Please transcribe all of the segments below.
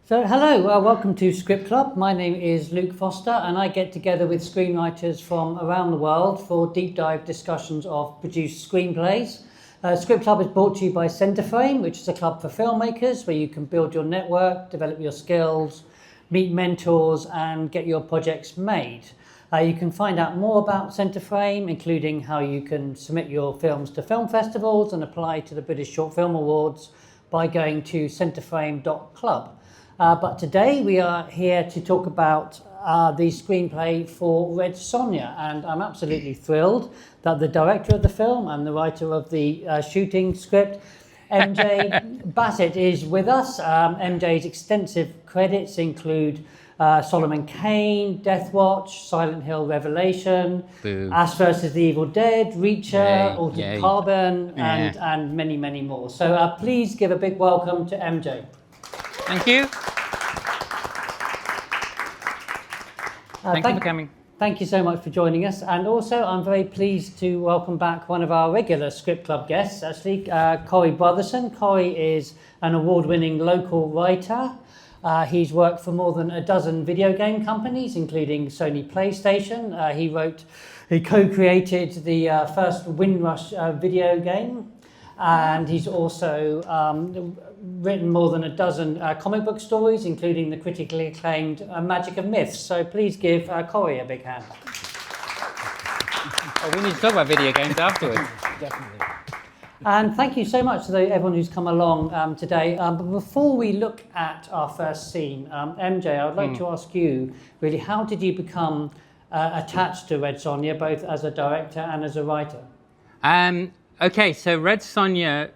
So hello, welcome to Script Club. My name is Luke Foster and I get together with screenwriters from around the world for deep dive discussions of produced screenplays. Script Club is brought to you by CenterFrame, which is a club for filmmakers where you can build your network, develop your skills, meet mentors and get your projects made. You can find out more about CenterFrame, including how you can submit your films to film festivals and apply to the British Short Film Awards by going to centerframe.club. But today we are here to talk about the screenplay for Red Sonja, and I'm absolutely thrilled that the director of the film and the writer of the shooting script, MJ Bassett, is with us. MJ's extensive credits include Solomon Kane, Death Watch, Silent Hill Revelation, Ash vs. the Evil Dead, Reacher, Altered Carbon, and many, many more. So please give a big welcome to MJ. Thank you. Thank you for coming. Thank you so much for joining us. And also, I'm very pleased to welcome back one of our regular Script Club guests, actually, Corey Brotherson. Corey is an award-winning local writer. He's worked for more than a dozen video game companies, including Sony PlayStation. He co-created the first Windrush video game. And he's also written more than a dozen comic book stories, including the critically acclaimed Magic of Myths. So please give Corey a big hand. Oh, we need to talk about video games afterwards. Definitely. And thank you so much to everyone who's come along today. But before we look at our first scene, MJ, I would like to ask you, really, how did you become attached to Red Sonja, both as a director and as a writer? Okay, so Red Sonja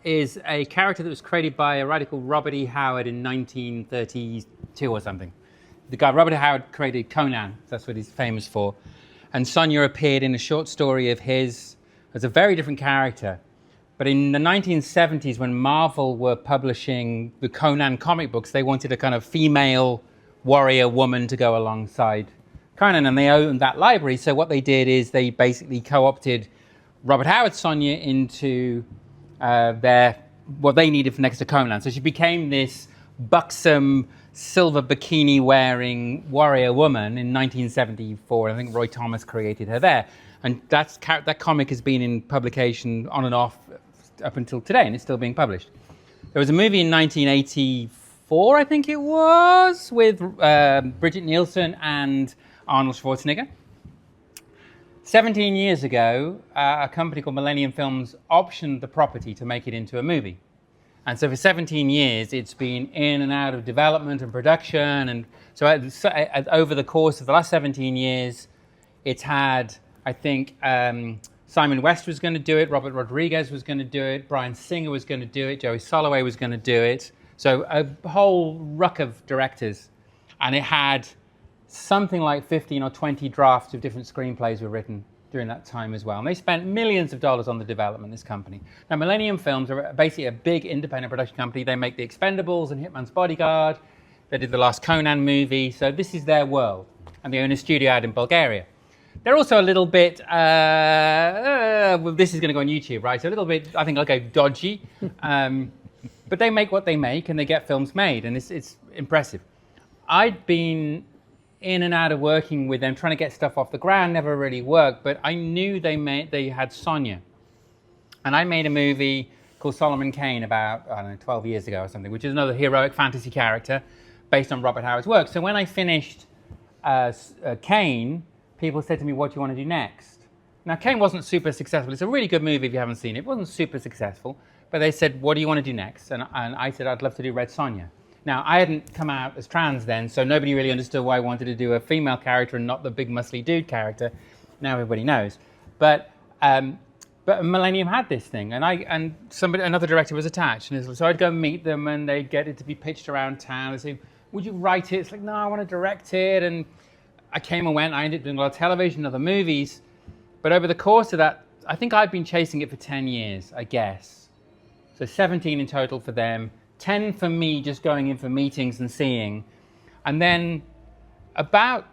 is a character that was created by a writer called Robert E. Howard in 1932 or something. The guy, Robert E. Howard, created Conan. That's what he's famous for. And Sonja appeared in a short story of his as a very different character. But in the 1970s, when Marvel were publishing the Conan comic books, they wanted a kind of female warrior woman to go alongside Conan, and they owned that library. So what they did is they basically co-opted Robert Howard's Sonja into what they needed for next to Conan. So she became this buxom, silver bikini-wearing warrior woman in 1974. I think Roy Thomas created her there. And that comic has been in publication on and off up until today, and it's still being published. There was a movie in 1984, I think it was, with Brigitte Nielsen and Arnold Schwarzenegger. 17 years ago, a company called Millennium Films optioned the property to make it into a movie. And so for 17 years, it's been in and out of development and production. And so over the course of the last 17 years, it's had, I think, Simon West was going to do it, Robert Rodriguez was going to do it, Bryan Singer was going to do it, Joey Soloway was going to do it. So a whole ruck of directors. And it had something like 15 or 20 drafts of different screenplays were written during that time as well. And they spent millions of dollars on the development of this company. Now, Millennium Films are basically a big independent production company. They make The Expendables and Hitman's Bodyguard. They did the last Conan movie. So this is their world. And they own a studio out in Bulgaria. They're also a little bit, well, this is going to go on YouTube, right? So a little bit, I think I'll go dodgy. But they make what they make and they get films made. And it's impressive. I'd been in and out of working with them, trying to get stuff off the ground, never really worked, but I knew they had Sonja. And I made a movie called Solomon Kane about, 12 years ago or something, which is another heroic fantasy character based on Robert Howard's work. So when I finished Kane, people said to me, what do you want to do next? Now, Kane wasn't super successful. It's a really good movie if you haven't seen it. It wasn't super successful, but they said, what do you want to do next? And I said, I'd love to do Red Sonja. Now, I hadn't come out as trans then, so nobody really understood why I wanted to do a female character and not the big muscly dude character. Now everybody knows. But Millennium had this thing, and another director was attached. And so I'd go meet them, and they'd get it to be pitched around town. They'd say, would you write it? It's like, no, I want to direct it. And I came and went. I ended up doing a lot of television, other movies. But over the course of that, I think I'd been chasing it for 10 years, I guess. So 17 in total for them. 10 for me, just going in for meetings and seeing. And then about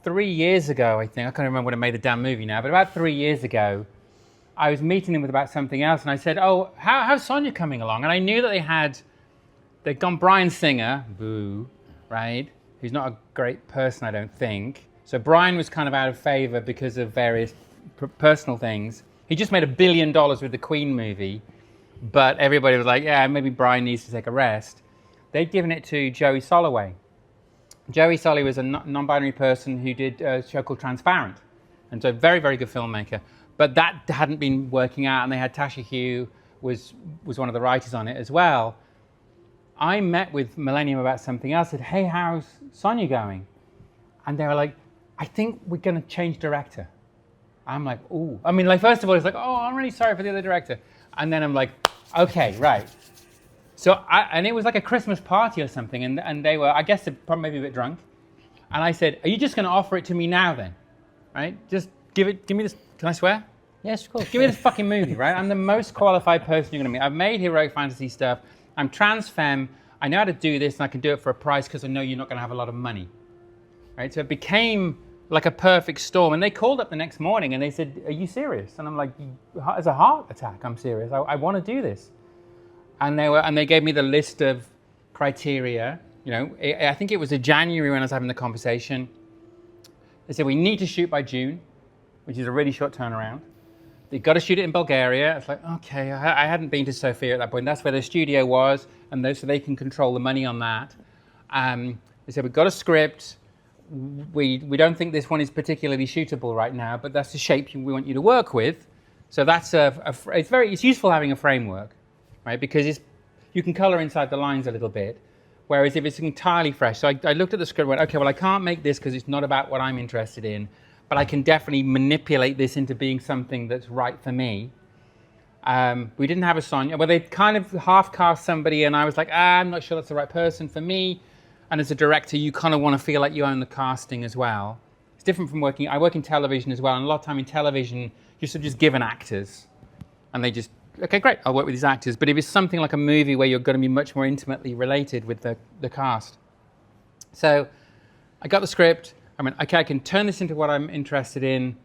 3 years ago, I think, I can't remember when I made the damn movie now, but about 3 years ago, I was meeting them about something else, and I said, oh, how's Sonja coming along? And I knew that they'd gone Bryan Singer, boo, right? Who's not a great person, I don't think. So Bryan was kind of out of favor because of various personal things. He just made $1 billion with the Queen movie, but everybody was like, yeah, maybe Bryan needs to take a rest. They'd given it to Joey Soloway. Joey Soloway was a non-binary person who did a show called Transparent, and so very, very good filmmaker. But that hadn't been working out, and they had Tasha Hugh was one of the writers on it as well. I met with Millennium about something else. Said, hey, how's Sonja going? And they were like, I think we're going to change director. I'm like, ooh. I mean, like, first of all, it's like, oh, I'm really sorry for the other director. And then I'm like, okay, right. So, and it was like a Christmas party or something, and they were, I guess, probably maybe a bit drunk. And I said, are you just going to offer it to me now then? Right? Just give me this, can I swear? Yes, of course. Give me this fucking movie, right? I'm the most qualified person you're going to meet. I've made heroic fantasy stuff. I'm trans femme. I know how to do this, and I can do it for a price because I know you're not going to have a lot of money. Right? So it became like a perfect storm. And they called up the next morning and they said, are you serious? And I'm like, it's a heart attack. I'm serious. I want to do this. And they gave me the list of criteria. You know, I think it was in January when I was having the conversation. They said, we need to shoot by June, which is a really short turnaround. You've got to shoot it in Bulgaria. It's like, okay, I hadn't been to Sofia at that point. That's where the studio was, and so they can control the money on that. They said, we've got a script. We don't think this one is particularly shootable right now, but that's the shape we want you to work with. So that's it's useful having a framework, right? Because you can color inside the lines a little bit. Whereas if it's entirely fresh, so I looked at the script and went, okay, well, I can't make this because it's not about what I'm interested in, but I can definitely manipulate this into being something that's right for me. We didn't have a Sonja. Well, they kind of half-cast somebody, and I was like, I'm not sure that's the right person for me. And as a director, you kind of want to feel like you own the casting as well. It's different from I work in television as well, and a lot of time in television, you're sort of just given actors. And they just, okay, great, I'll work with these actors. But if it's something like a movie where you're going to be much more intimately related with the cast. So I got the script. I mean, okay, I can turn this into what I'm interested in.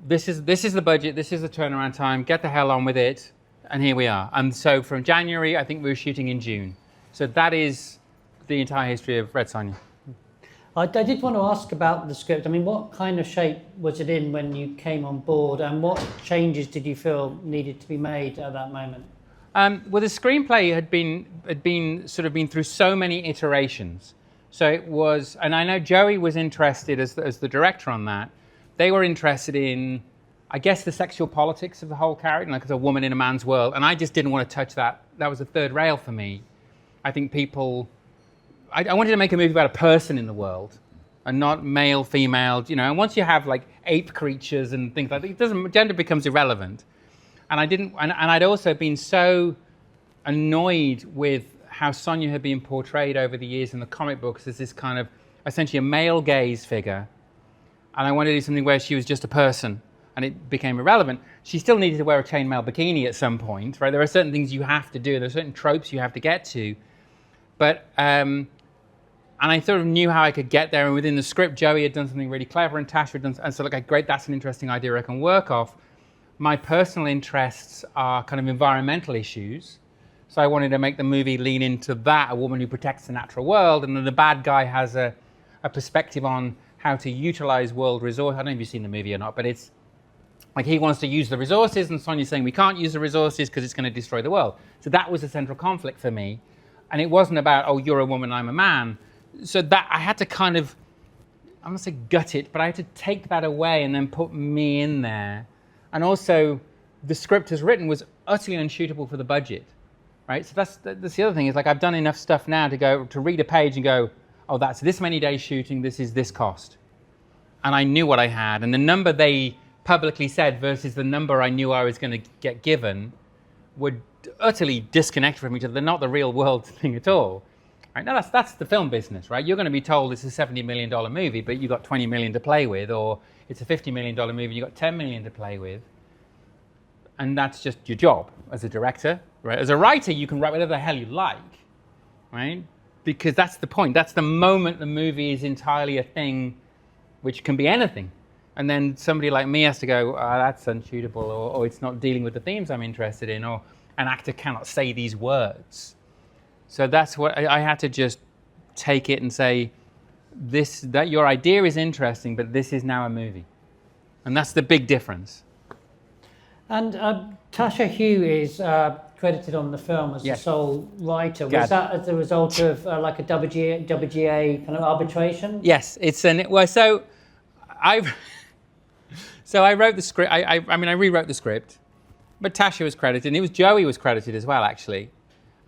This is the budget, this is the turnaround time, get the hell on with it, and here we are. And so from January, I think we were shooting in June. So that is the entire history of Red Sonja. I did want to ask about the script. I mean, what kind of shape was it in when you came on board, and what changes did you feel needed to be made at that moment? Well, the screenplay had been through so many iterations. So it was, and I know Joey was interested as the director on that. They were interested in, I guess, the sexual politics of the whole character, like as a woman in a man's world, and I just didn't want to touch that. That was a third rail for me. I think I wanted to make a movie about a person in the world, and not male, female, you know. And once you have like ape creatures and things like that, gender becomes irrelevant. And I'd also been so annoyed with how Sonja had been portrayed over the years in the comic books as this kind of essentially a male gaze figure. And I wanted to do something where she was just a person, and it became irrelevant. She still needed to wear a chainmail bikini at some point, right? There are certain things you have to do. There are certain tropes you have to get to. But, and I sort of knew how I could get there. And within the script, Joey had done something really clever, and Tasha had done, and so like, great, that's an interesting idea I can work off. My personal interests are kind of environmental issues. So I wanted to make the movie lean into that, a woman who protects the natural world, and then the bad guy has a perspective on how to utilize world resources. I don't know if you've seen the movie or not, but it's like he wants to use the resources, and Sonja's saying we can't use the resources because it's going to destroy the world. So that was a central conflict for me. And it wasn't about, oh, you're a woman, I'm a man. So that I had to kind of, I'm not saying gut it, but I had to take that away and then put me in there. And also, the script as written was utterly unshootable for the budget, right? So that's the other thing, is like I've done enough stuff now to read a page and go, oh, that's this many days shooting, this is this cost. And I knew what I had. And the number they publicly said versus the number I knew I was going to get given would utterly disconnect from each other. They're not the real world thing at all. Right? Now that's the film business, right? You're going to be told it's a $70 million movie, but you've got $20 million to play with, or it's a $50 million movie and you've got $10 million to play with. And that's just your job as a director, right? As a writer, you can write whatever the hell you like, right? Because that's the point. That's the moment the movie is entirely a thing, which can be anything. And then somebody like me has to go, oh, that's unshootable, or it's not dealing with the themes I'm interested in, or an actor cannot say these words. So that's what I had to just take it and say, that your idea is interesting, but this is now a movie. And that's the big difference. And Tasha Hugh is credited on the film as the sole writer. Was that as a result of like a WGA kind of arbitration? Yes, so I wrote the script. I rewrote the script, but Tasha was credited, and Joey was credited as well, actually.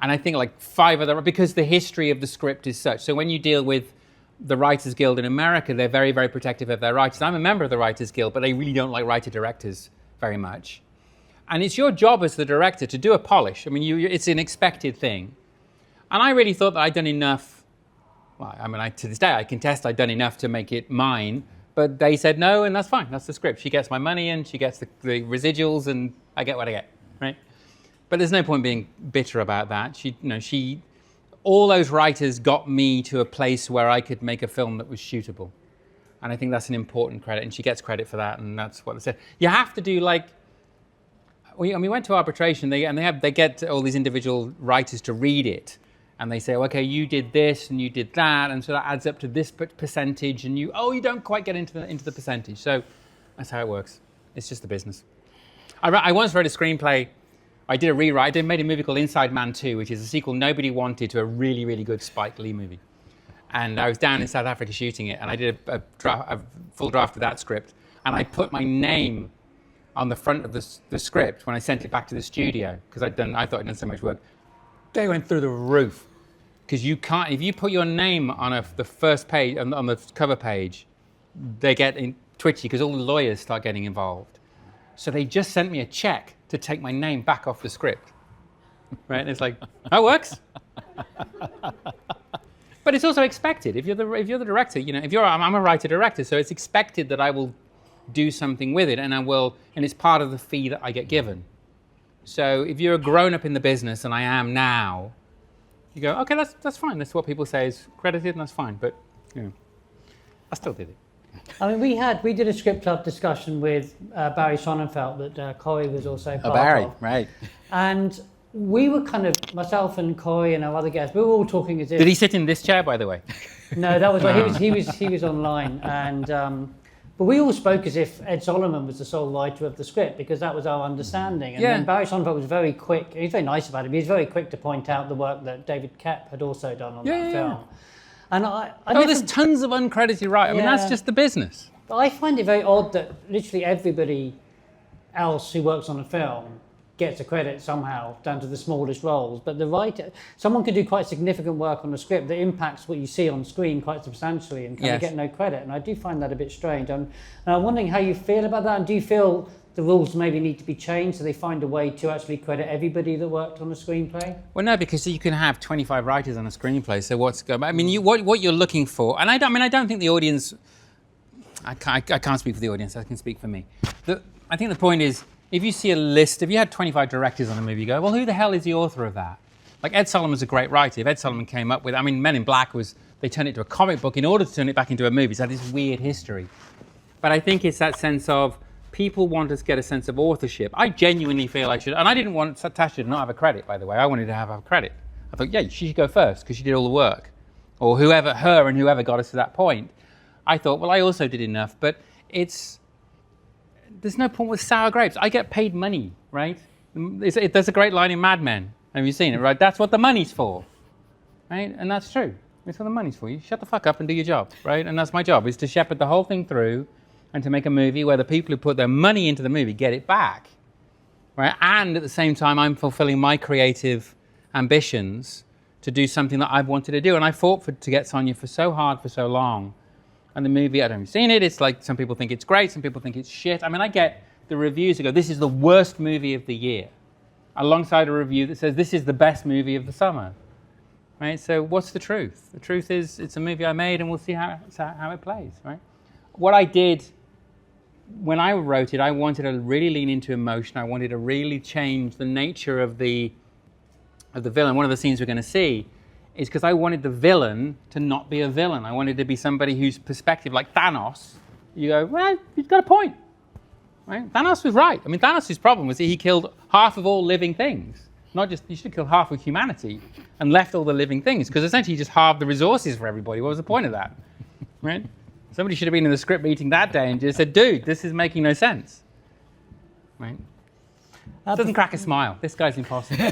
And I think like 5 other, because the history of the script is such. So when you deal with the Writers Guild in America, they're very, very protective of their writers. I'm a member of the Writers Guild, but they really don't like writer-directors very much. And it's your job as the director to do a polish. I mean, it's an expected thing. And I really thought that I'd done enough. Well, I mean, to this day, I contest I'd done enough to make it mine. But they said no, and that's fine. That's the script. She gets my money, and she gets the residuals, and I get what I get, right? But there's no point being bitter about that. All those writers got me to a place where I could make a film that was shootable. And I think that's an important credit, and she gets credit for that, and that's what they said. You have to do we went to arbitration, they get all these individual writers to read it, and they say, okay, you did this and you did that, and so that adds up to this percentage, and you don't quite get into the percentage. So that's how it works. It's just the business. I once wrote a screenplay. I did a rewrite. I made a movie called Inside Man 2, which is a sequel nobody wanted to a really, really good Spike Lee movie. And I was down in South Africa shooting it, and I did a full draft of that script, and I put my name on the front of the script when I sent it back to the studio, because I thought I'd done so much work. They went through the roof, because you can't, if you put your name on the first page, on the cover page, they get twitchy, because all the lawyers start getting involved. So they just sent me a check to take my name back off the script. Right? And it's like, that works. But it's also expected. If you're the director, I'm a writer-director, so it's expected that I will do something with it, and it's part of the fee that I get given. So if you're a grown-up in the business, and I am now, you go, okay, that's fine. That's what people say is credited, and that's fine. But I still did it. I mean, we did a script club discussion with Barry Sonnenfeld that Corey was also part of. Right. And we were kind of, myself and Corey and our other guests, we were all talking as if... Did he sit in this chair, by the way? No, that was he was online, and but we all spoke as if Ed Solomon was the sole writer of the script, because that was our understanding. And then Barry Sonnenfeld was very quick. He was very nice about it. But he was very quick to point out the work that David Koepp had also done on that film. And there's tons of uncredited writers. I mean, that's just the business. But I find it very odd that literally everybody else who works on a film gets a credit somehow, down to the smallest roles. But the writer, someone could do quite significant work on a script that impacts what you see on screen quite substantially and kind of get no credit. And I do find that a bit strange. And I'm wondering how you feel about that. And do you feel the rules maybe need to be changed so they find a way to actually credit everybody that worked on a screenplay? Well, no, because you can have 25 writers on a screenplay. So what you're looking for, and I don't think the audience. I can't speak for the audience. I can speak for me. I think the point is, if you see a list, if you had 25 directors on a movie, you go, well, who the hell is the author of that? Like Ed Solomon's a great writer. If Ed Solomon came up with, Men in Black they turned it into a comic book in order to turn it back into a movie. So this weird history. But I think it's that sense of people want us to get a sense of authorship. I genuinely feel I should, and I didn't want Tasha to not have a credit, by the way. I wanted to have a credit. I thought, she should go first because she did all the work. Or whoever got us to that point. I thought, well, I also did enough, but there's no point with sour grapes. I get paid money, right? There's a great line in Mad Men. Have you seen it, right? That's what the money's for, right? And that's true. It's what the money's for. You shut the fuck up and do your job, right? And that's my job, is to shepherd the whole thing through and to make a movie where the people who put their money into the movie get it back, right? And at the same time, I'm fulfilling my creative ambitions to do something that I've wanted to do. And I fought to get Sonja for so long. And the movie, I haven't seen it. It's like some people think it's great, some people think it's shit. I get the reviews that go, this is the worst movie of the year, alongside a review that says this is the best movie of the summer. Right? So what's the truth? The truth is it's a movie I made, and we'll see how it plays. Right? What I did when I wrote it, I wanted to really lean into emotion. I wanted to really change the nature of the villain. One of the scenes we're going to see is because I wanted the villain to not be a villain. I wanted to be somebody whose perspective, like Thanos, you go, well, he's got a point. Right? Thanos was right. Thanos' problem was that he killed half of all living things. Not just, you should have killed half of humanity and left all the living things, because essentially you just halved the resources for everybody. What was the point of that, right? Somebody should have been in the script meeting that day and just said, dude, this is making no sense, right? Doesn't crack a smile. This guy's impossible.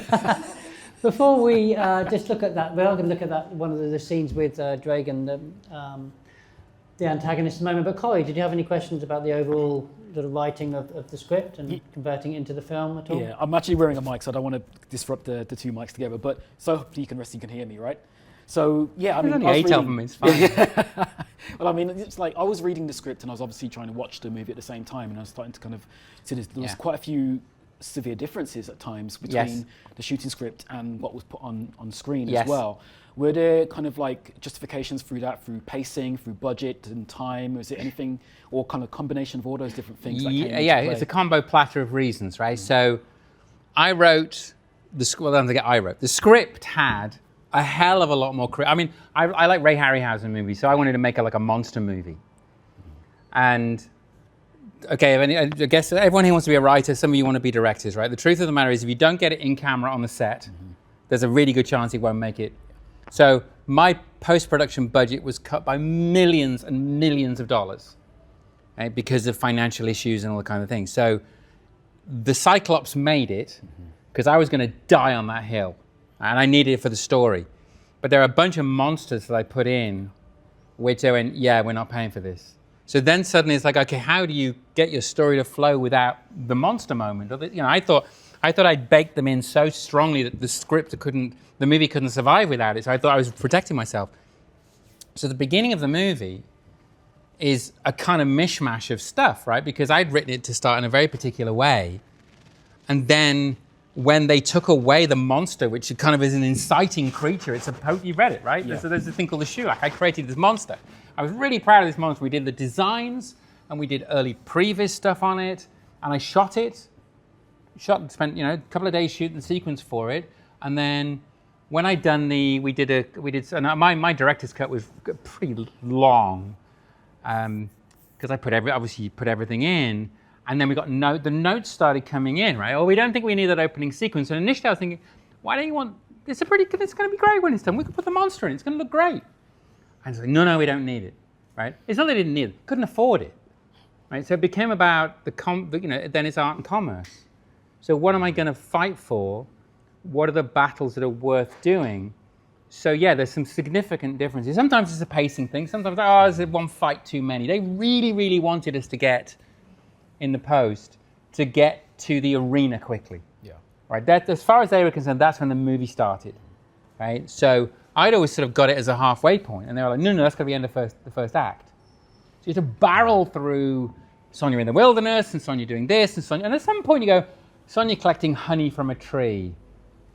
Before we just look at that, we are going to look at that one of the scenes with Draen, the antagonist, at the moment. But Corey, did you have any questions about the overall sort of writing of the script and converting it into the film at all? Yeah, I'm actually wearing a mic, so I don't want to disrupt the two mics together. But so hopefully you can hear me, right? So yeah, I mean, only 8 of them. It's fine. Well, I mean, it's like I was reading the script and I was obviously trying to watch the movie at the same time, and I was starting to kind of see there was quite a few severe differences at times between the shooting script and what was put on screen as well. Were there kind of like justifications through that, through pacing, through budget and time? Was it anything, or kind of combination of all those different things that came into play? It's a combo platter of reasons, right? So I wrote the script had a hell of a lot more. I mean, I like Ray Harryhausen movies, so I wanted to make a monster movie. And okay, I guess everyone here wants to be a writer. Some of you want to be directors, right? The truth of the matter is, if you don't get it in camera on the set, there's a really good chance it won't make it. So my post-production budget was cut by millions and millions of dollars, right, because of financial issues and all the kind of things. So the Cyclops made it because I was going to die on that hill, and I needed it for the story. But there are a bunch of monsters that I put in, which they went, yeah, we're not paying for this. So then suddenly it's like, okay, how do you get your story to flow without the monster moment? Or I thought I'd baked them in so strongly that the movie couldn't survive without it. So I thought I was protecting myself. So the beginning of the movie is a kind of mishmash of stuff, right? Because I'd written it to start in a very particular way. And then when they took away the monster, which kind of is an inciting creature, you read it, right? Yeah. So there's a thing called the Shuak. I created this monster. I was really proud of this monster. We did the designs and we did early previs stuff on it, and I spent a couple of days shooting the sequence for it. And then when I'd done my director's cut was pretty long, because I put everything in, and then we got the notes started coming in, right? Oh, we don't think we need that opening sequence. And initially I was thinking, why don't you want, it's going to be great when it's done. We could put the monster in, it's going to look great. And it's like, no, we don't need it, right? It's not that they didn't need it, couldn't afford it, right? So it became about then it's art and commerce. So what am I going to fight for? What are the battles that are worth doing? So yeah, there's some significant differences. Sometimes it's a pacing thing. Sometimes, there's one fight too many. They really, really wanted us to get in the post to get to the arena quickly. Yeah. Right. That, as far as they were concerned, that's when the movie started. Right. So I'd always sort of got it as a halfway point, and they were like, no, that's got to be the end of the first act. So you have to barrel through Sonja in the wilderness, and Sonja doing this, and at some point you go, Sonja collecting honey from a tree.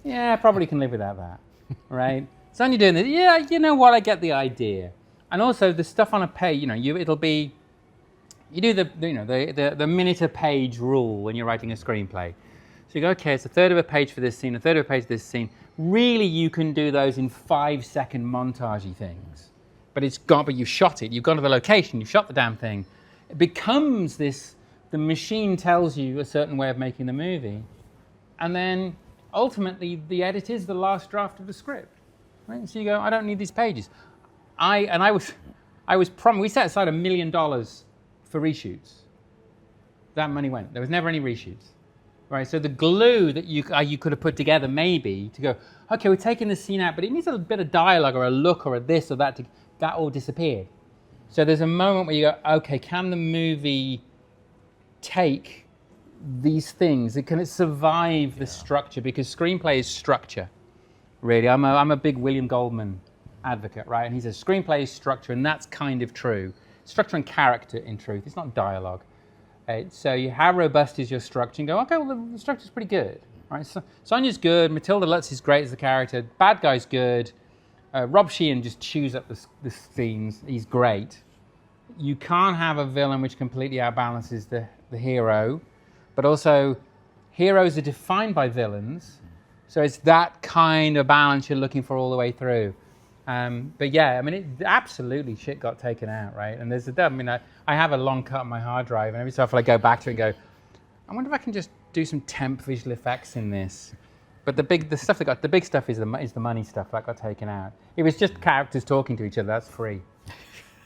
Yeah, I probably can live without that, right? Sonja doing this. Yeah, you know what? I get the idea. And also the stuff on a page. It'll be. You do the minute a page rule when you're writing a screenplay. So you go, okay, it's a third of a page for this scene, a third of a page for this scene. Really, you can do those in 5-second montagey things. But you've shot it. You've gone to the location. You've shot the damn thing. It becomes this. The machine tells you a certain way of making the movie, and then ultimately the edit is the last draft of the script. Right? So you go, I don't need these pages. We set aside $1 million for reshoots. That money went. There was never any reshoots. Right? So the glue that you could have put together maybe to go, okay, we're taking this scene out, but it needs a bit of dialogue or a look or a this or that. That all disappeared. So there's a moment where you go, okay, can the movie take these things? Can it survive the structure? Because screenplay is structure, really. I'm a big William Goldman advocate, right? And he says screenplay is structure, and that's kind of true. Structure and character, in truth. It's not dialogue. So how robust is your structure? And go, okay, well, the structure's pretty good, right? So Sonja's good. Matilda Lutz is great as the character. Bad guy's good. Rob Sheehan just chews up the scenes. He's great. You can't have a villain which completely outbalances the hero, but also heroes are defined by villains. So it's that kind of balance you're looking for all the way through. But yeah, I mean, absolutely shit got taken out, right? And I have a long cut on my hard drive, and every so often I go back to it and go, I wonder if I can just do some temp visual effects in this. But the big stuff is the money stuff that got taken out. It was just characters talking to each other. That's free,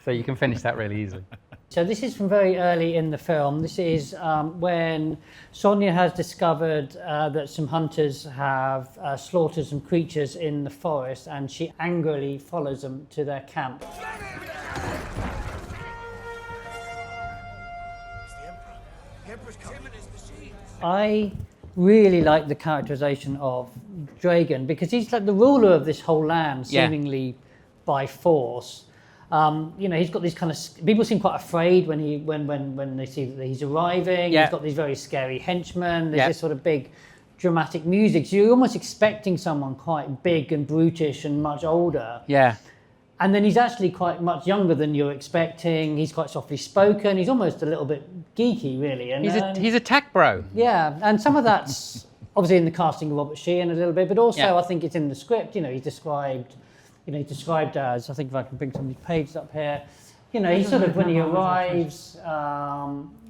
so you can finish that really easily. So this is from very early in the film. This is when Sonja has discovered that some hunters have slaughtered some creatures in the forest, and she angrily follows them to their camp. I really like the characterization of Draen because he's like the ruler of this whole land, seemingly by force. He's got these kind of people seem quite afraid when they see that he's arriving. He's got these very scary henchmen. There's this sort of big dramatic music. So you're almost expecting someone quite big and brutish and much older. Yeah. And then he's actually quite much younger than you're expecting. He's quite softly spoken. He's almost a little bit geeky, really. And he's a tech bro. Yeah, and some of that's obviously in the casting of Robert Sheehan a little bit, but also I think it's in the script. He's described as, I think if I can bring some of these pages up here, he sort of, when he arrives,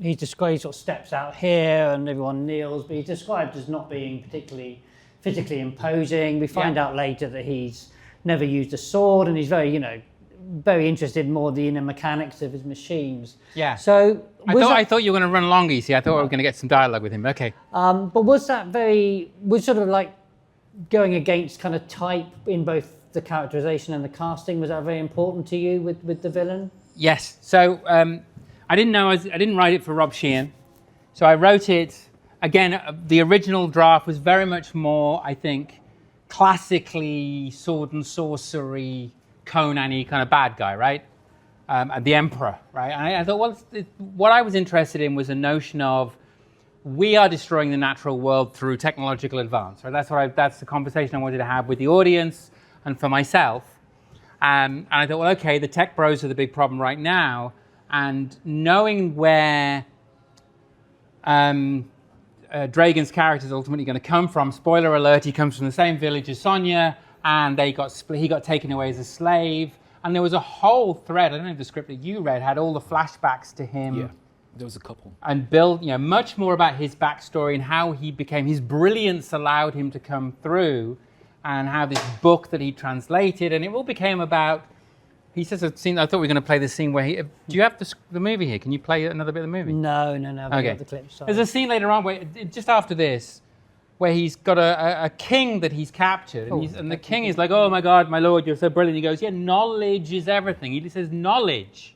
he sort of steps out here and everyone kneels, but he's described as not being particularly physically imposing. We find out later that he's never used a sword, and he's very, very interested more in the inner mechanics of his machines. Yeah. So I thought you were going to run longer. You see, I thought we were going to get some dialogue with him. Okay. But was sort of like going against kind of type in both the characterization and the casting? Was that very important to you with the villain? Yes. So I didn't write it for Rob Sheehan. So I wrote it again. The original draft was very much more, I think, classically sword and sorcery, Conan-y kind of bad guy, right? The Emperor, right? And I thought, well, what I was interested in was a notion of we are destroying the natural world through technological advance, right? That's the conversation I wanted to have with the audience and for myself. And I thought, well, okay, the tech bros are the big problem right now, and knowing where Dragen's character is ultimately going to come from. Spoiler alert: he comes from the same village as Sonja, and he got taken away as a slave. And there was a whole thread. I don't know if the script that you read had all the flashbacks to him. Yeah, there was a couple. And built, much more about his backstory and how he became. His brilliance allowed him to come through, and how this book that he translated, and it all became about. He says a scene. I thought we were going to play the scene where he. Do you have the movie here? Can you play another bit of the movie? No. Okay. The clip, there's a scene later on where just after this, where he's got a king that he's captured, and the king is like, "Oh my God, my lord, you're so brilliant." He goes, "Yeah, knowledge is everything." He says, "Knowledge,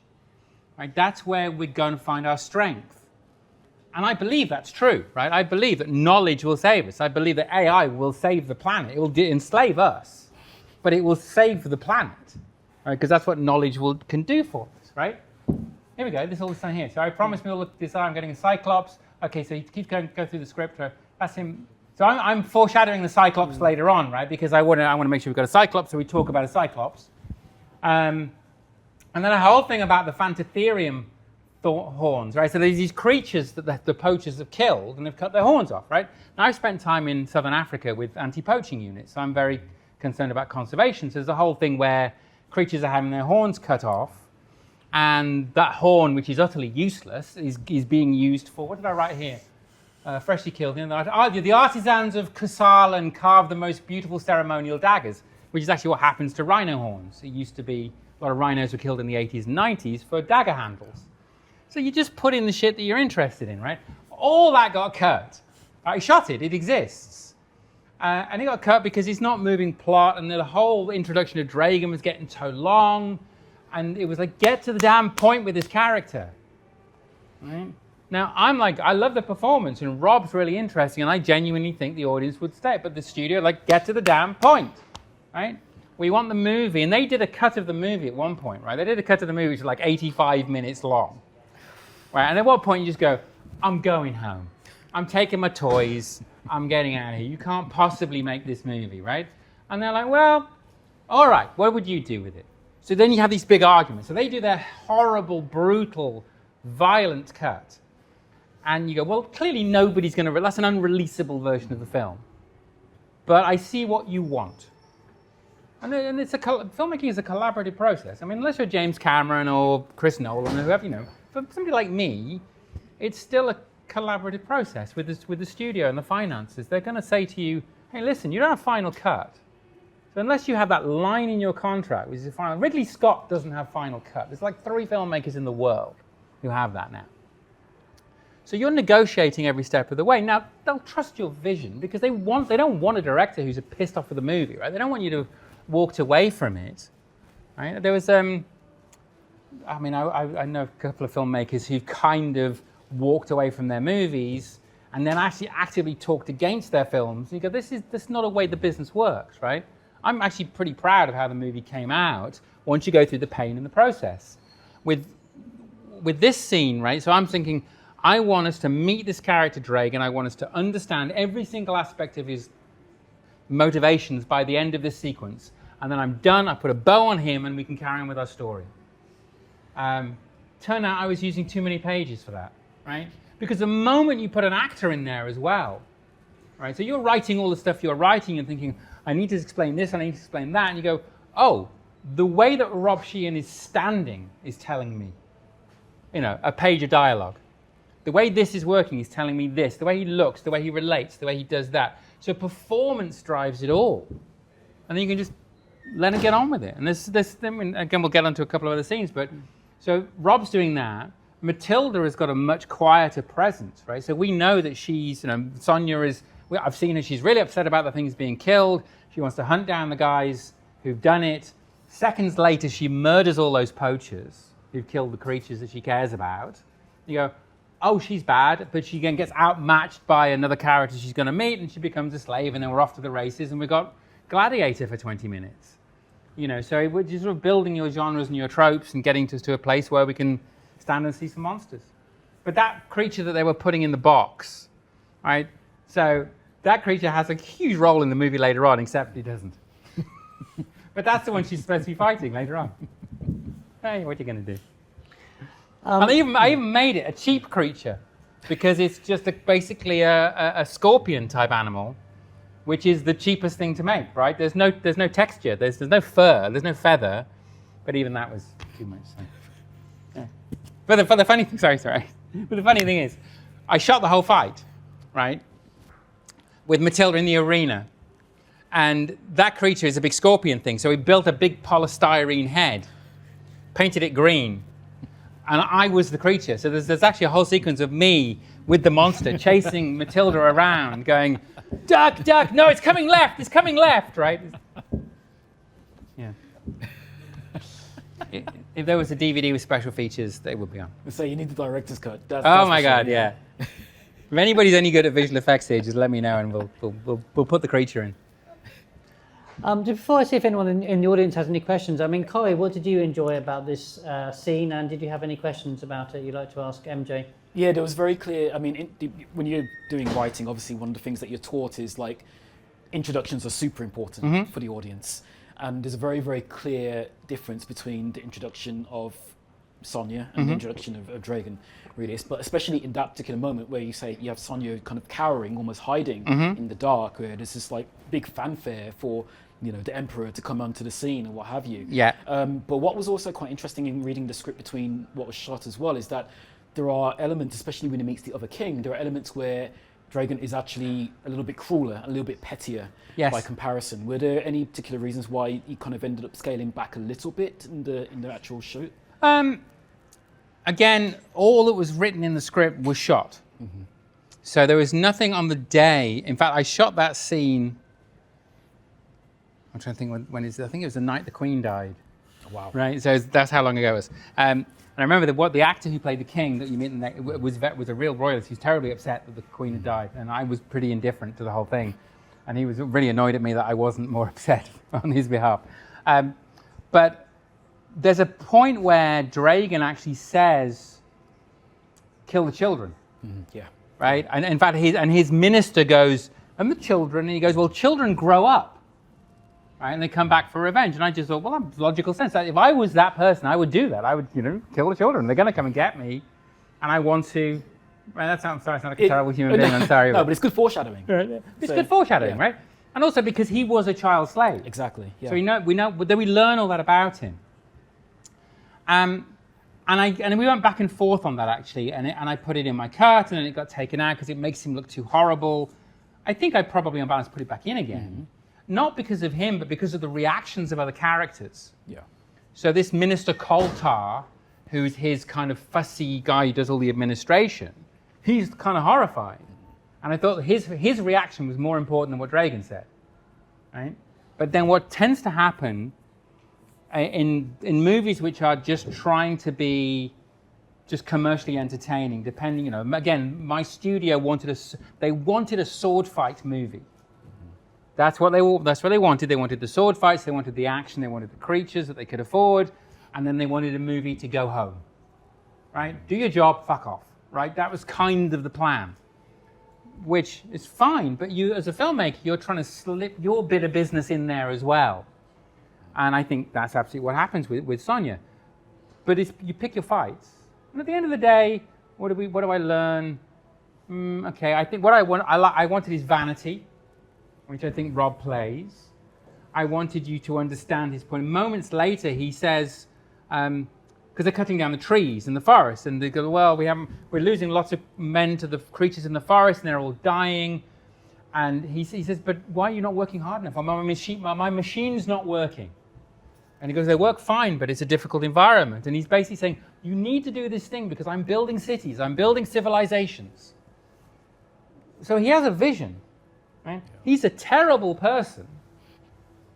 right? That's where we're going to find our strength." And I believe that's true, right? I believe that knowledge will save us. I believe that AI will save the planet. It will enslave us, but it will save the planet. Right, because that's what knowledge can do for us, right? Here we go. This is all this time here. So I promised me all this. I'm getting a Cyclops. Okay, so he keeps going go through the script. That's him. So I'm foreshadowing the Cyclops later on, right? Because I want to make sure we've got a Cyclops, so we talk about a Cyclops. And then a whole thing about the Phantotherium horns, right? So there's these creatures that the poachers have killed and they've cut their horns off, right? Now I've spent time in southern Africa with anti-poaching units, so I'm very concerned about conservation. So there's a whole thing where creatures are having their horns cut off, and that horn, which is utterly useless, is being used for, what did I write here? Freshly killed. The artisans of Kusala carved the most beautiful ceremonial daggers, which is actually what happens to rhino horns. It used to be, a lot of rhinos were killed in the 80s and 90s for dagger handles. So you just put in the shit that you're interested in, right? All that got cut. I shot it, it exists. And it got cut because it's not moving plot, and the whole introduction of Draen was getting so long, and it was like, get to the damn point with this character. Right? Now, I'm like, I love the performance, and Rob's really interesting, and I genuinely think the audience would stay. But the studio, get to the damn point, right? We want the movie, and they did a cut of the movie at one point, right? They did a cut of the movie which was 85 minutes long, right? And at what point you just go, I'm going home. I'm taking my toys. I'm getting out of here. You can't possibly make this movie, right? And they're like, well, all right, what would you do with it? So then you have these big arguments. So they do their horrible, brutal, violent cut. And you go, well, clearly nobody's going to, that's an unreleasable version of the film. But I see what you want. And it's filmmaking is a collaborative process. I mean, unless you're James Cameron or Chris Nolan or whoever, for somebody like me, it's still a collaborative process with the studio and the finances. They're going to say to you, hey, listen, you don't have final cut. So unless you have that line in your contract, which is the final, Ridley Scott doesn't have final cut. There's like 3 filmmakers in the world who have that now. So you're negotiating every step of the way. Now, they'll trust your vision because they don't want a director who's pissed off with the movie, right? They don't want you to have walked away from it, right? There was, I know a couple of filmmakers who kind of walked away from their movies and then actually actively talked against their films. And you go, this is not a way the business works, right? I'm actually pretty proud of how the movie came out once you go through the pain in the process. With this scene, right? So I'm thinking, I want us to meet this character, Draen, and I want us to understand every single aspect of his motivations by the end of this sequence. And then I'm done, I put a bow on him, and we can carry on with our story. Turned out I was using too many pages for that, right? Because the moment you put an actor in there as well, right? So you're writing all the stuff you're writing and thinking, I need to explain this, I need to explain that, and you go, oh, the way that Rob Sheehan is standing is telling me, a page of dialogue. The way this is working is telling me this. The way he looks, the way he relates, the way he does that. So performance drives it all. And then you can just let him get on with it. And again, we'll get onto a couple of other scenes. But so Rob's doing that. Matilda has got a much quieter presence, right? So we know that she's, Sonja is, I've seen her, she's really upset about the things being killed. She wants to hunt down the guys who've done it. Seconds later, she murders all those poachers who've killed the creatures that she cares about. You go, oh, she's bad, but she again gets outmatched by another character she's going to meet, and she becomes a slave, and then we're off to the races, and we've got Gladiator for 20 minutes. So we're just sort of building your genres and your tropes and getting to a place where we can stand and see some monsters. But that creature that they were putting in the box, right? So that creature has a huge role in the movie later on, except he doesn't. But that's the one she's supposed to be fighting later on. Hey, what are you going to do? And I even made it a cheap creature because it's just basically a scorpion type animal, which is the cheapest thing to make, right? There's no texture, there's no fur, there's no feather, but even that was too much. So. Yeah. But the funny thing, sorry. But the funny thing is, I shot the whole fight, right, with Matilda in the arena, and that creature is a big scorpion thing. So we built a big polystyrene head, painted it green. And I was the creature. So there's actually a whole sequence of me with the monster chasing Matilda around, going, duck, no, it's coming left, right? Yeah. If there was a DVD with special features, they would be on. So you need the director's cut. Oh my God, yeah. If anybody's any good at visual effects here, just let me know and we'll put the creature in. Before I see if anyone in the audience has any questions, Corey, what did you enjoy about this scene, and did you have any questions about it you'd like to ask MJ? Yeah, there was very clear, when you're doing writing, obviously one of the things that you're taught is like introductions are super important for the audience. And there's a very, very clear difference between the introduction of Sonja and the introduction of Draen, really. But especially in that particular moment where you say you have Sonja kind of cowering, almost hiding in the dark, where there's this like big fanfare for the Emperor to come onto the scene and what have you. Yeah. But what was also quite interesting in reading the script between what was shot as well is that there are elements, especially when he meets the other king, there are elements where Draen is actually a little bit crueler, a little bit pettier by comparison. Were there any particular reasons why he kind of ended up scaling back a little bit in the actual shoot? Again, all that was written in the script was shot. So there was nothing on the day. In fact, I shot that scene. I'm trying to think when is it? I think it was the night the Queen died. Wow. Right. So that's how long ago it was. And I remember the actor who played the king that you meet in the, was a real royalist. He was terribly upset that the Queen had died, and I was pretty indifferent to the whole thing. And he was really annoyed at me that I wasn't more upset on his behalf. But there's a point where Draen actually says, "Kill the children." Yeah. Right. And in fact, his minister goes, "And the children?" And he goes, "Well, children grow up." Right, and they come back for revenge. And I just thought, well, that's logical sense. If I was that person, I would do that. I would, kill the children. They're going to come and get me, and I want to. Right, that sounds sorry. I sound like a terrible human being. I'm sorry. No, but it's good foreshading. It's good foreshadowing, right? And also because he was a child slave. Exactly. Yeah. So we learn all that about him. And we went back and forth on that actually, and I put it in my cut, and then it got taken out because it makes him look too horrible. I think I probably on balance put it back in again, not because of him, but because of the reactions of other characters. Yeah. So this Minister Coulter, who's his kind of fussy guy who does all the administration, he's kind of horrified. And I thought his reaction was more important than what Draen said, right? But then what tends to happen in movies which are just trying to be just commercially entertaining, depending, again, my studio wanted a sword fight movie. That's what they wanted. They wanted the sword fights, they wanted the action, they wanted the creatures that they could afford, and then they wanted a movie to go home, right? Do your job, fuck off, right? That was kind of the plan, which is fine, but you, as a filmmaker, you're trying to slip your bit of business in there as well. And I think that's absolutely what happens with Sonja. But you pick your fights. And at the end of the day, what do I learn? Okay, I think what I wanted his vanity, which I think Rob plays. I wanted you to understand his point. Moments later, he says, because they're cutting down the trees in the forest, and they go, well, we're losing lots of men to the creatures in the forest, and they're all dying. And he says, but why are you not working hard enough? My machine's not working. And he goes, they work fine, but it's a difficult environment. And he's basically saying, you need to do this thing because I'm building cities, I'm building civilizations. So he has a vision, right? Yeah. He's a terrible person,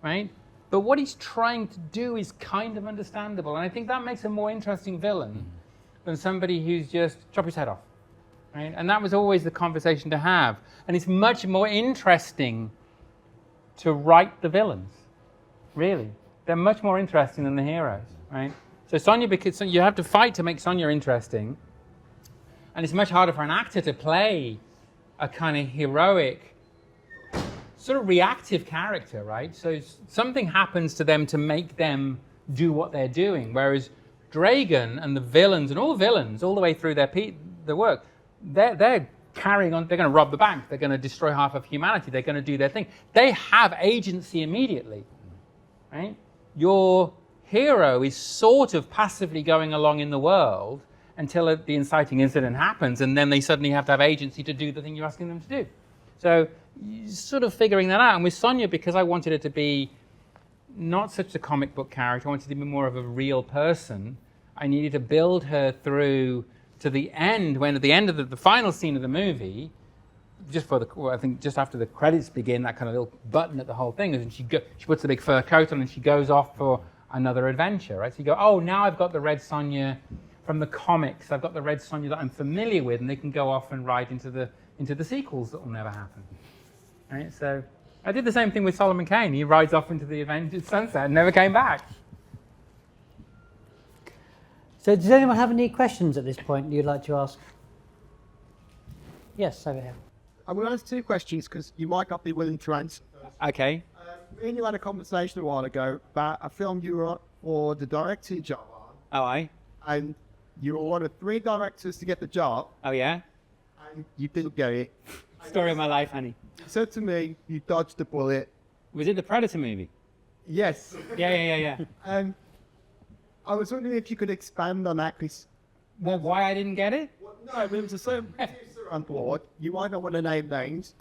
right? But what he's trying to do is kind of understandable. And I think that makes a more interesting villain than somebody who's just chop his head off, right? And that was always the conversation to have. And it's much more interesting to write the villains, really. They're much more interesting than the heroes, right? So Sonja, because you have to fight to make Sonja interesting, and it's much harder for an actor to play a kind of heroic, sort of reactive character, right? So something happens to them to make them do what they're doing, whereas Draen and the villains, and all villains, all the way through their work, they're carrying on, they're going to rob the bank, they're going to destroy half of humanity, they're going to do their thing. They have agency immediately, right? Your hero is sort of passively going along in the world until the inciting incident happens, and then they suddenly have to have agency to do the thing you're asking them to do. So you're sort of figuring that out. And with Sonja, because I wanted her to be not such a comic book character, I wanted to be more of a real person, I needed to build her through to the end, when at the end of the final scene of the movie, I think just after the credits begin, that kind of little button at the whole thing, and she puts the big fur coat on and she goes off for another adventure, right? So you go, oh, now I've got the Red Sonja from the comics. I've got the Red Sonja that I'm familiar with, and they can go off and ride into the sequels that will never happen, right? So I did the same thing with Solomon Kane. He rides off into the Avengers Sunset and never came back. So does anyone have any questions at this point you'd like to ask? Yes, over here. I'm going to ask two questions because you might not be willing to answer. Okay. Me and you had a conversation a while ago about a film you were on for the directing job on. Oh, aye. And you were one of 3 directors to get the job. Oh, yeah? And you didn't get it. Story of my life, honey. You said to me, you dodged the bullet. Was it the Predator movie? Yes. Yeah. And I was wondering if you could expand on that. Well, why I didn't get it? No, there was a certain producer on board. You might not want to name names,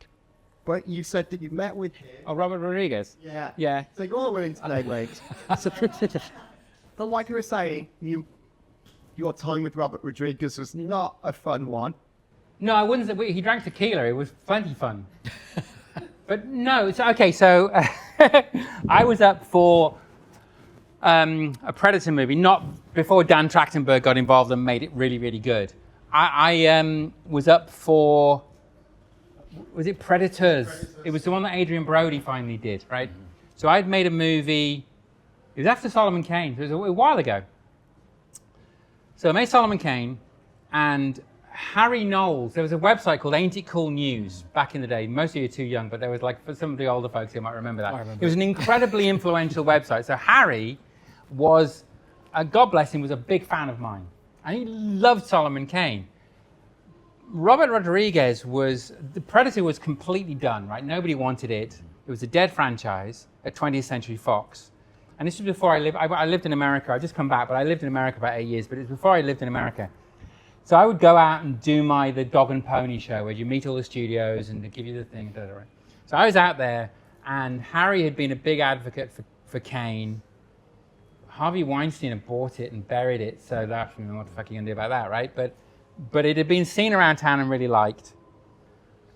but you said that you met with him. Oh, Robert Rodriguez? Yeah. Yeah. So you're all willing to name names. But like you were saying, your time with Robert Rodriguez was not a fun one. No, I wouldn't say. He drank tequila. It was plenty fun. But no, so I was up for a Predator movie, not before Dan Trachtenberg got involved and made it really, really good. I was up for, was it Predators? It was the one that Adrian Brody finally did, right? Mm-hmm. So I'd made a movie, it was after Solomon Kane, so it was a while ago. So I made Solomon Kane, and Harry Knowles, there was a website called Ain't It Cool News back in the day. Most of you are too young, but there was like, for some of the older folks who might remember that. It was an incredibly influential website. So Harry was, God bless him, was a big fan of mine. And he loved Solomon Kane. Robert Rodriguez the Predator was completely done, right? Nobody wanted it. It was a dead franchise at 20th Century Fox. And this was before I lived in America. I've just come back, but I lived in America about 8 years, but it was before I lived in America. So I would go out and do the dog and pony show where you meet all the studios and they give you the thing. Da, da, da. So I was out there, and Harry had been a big advocate for Kane. Harvey Weinstein had bought it and buried it, so that, what the fuck are you gonna do about that, right? But it had been seen around town and really liked.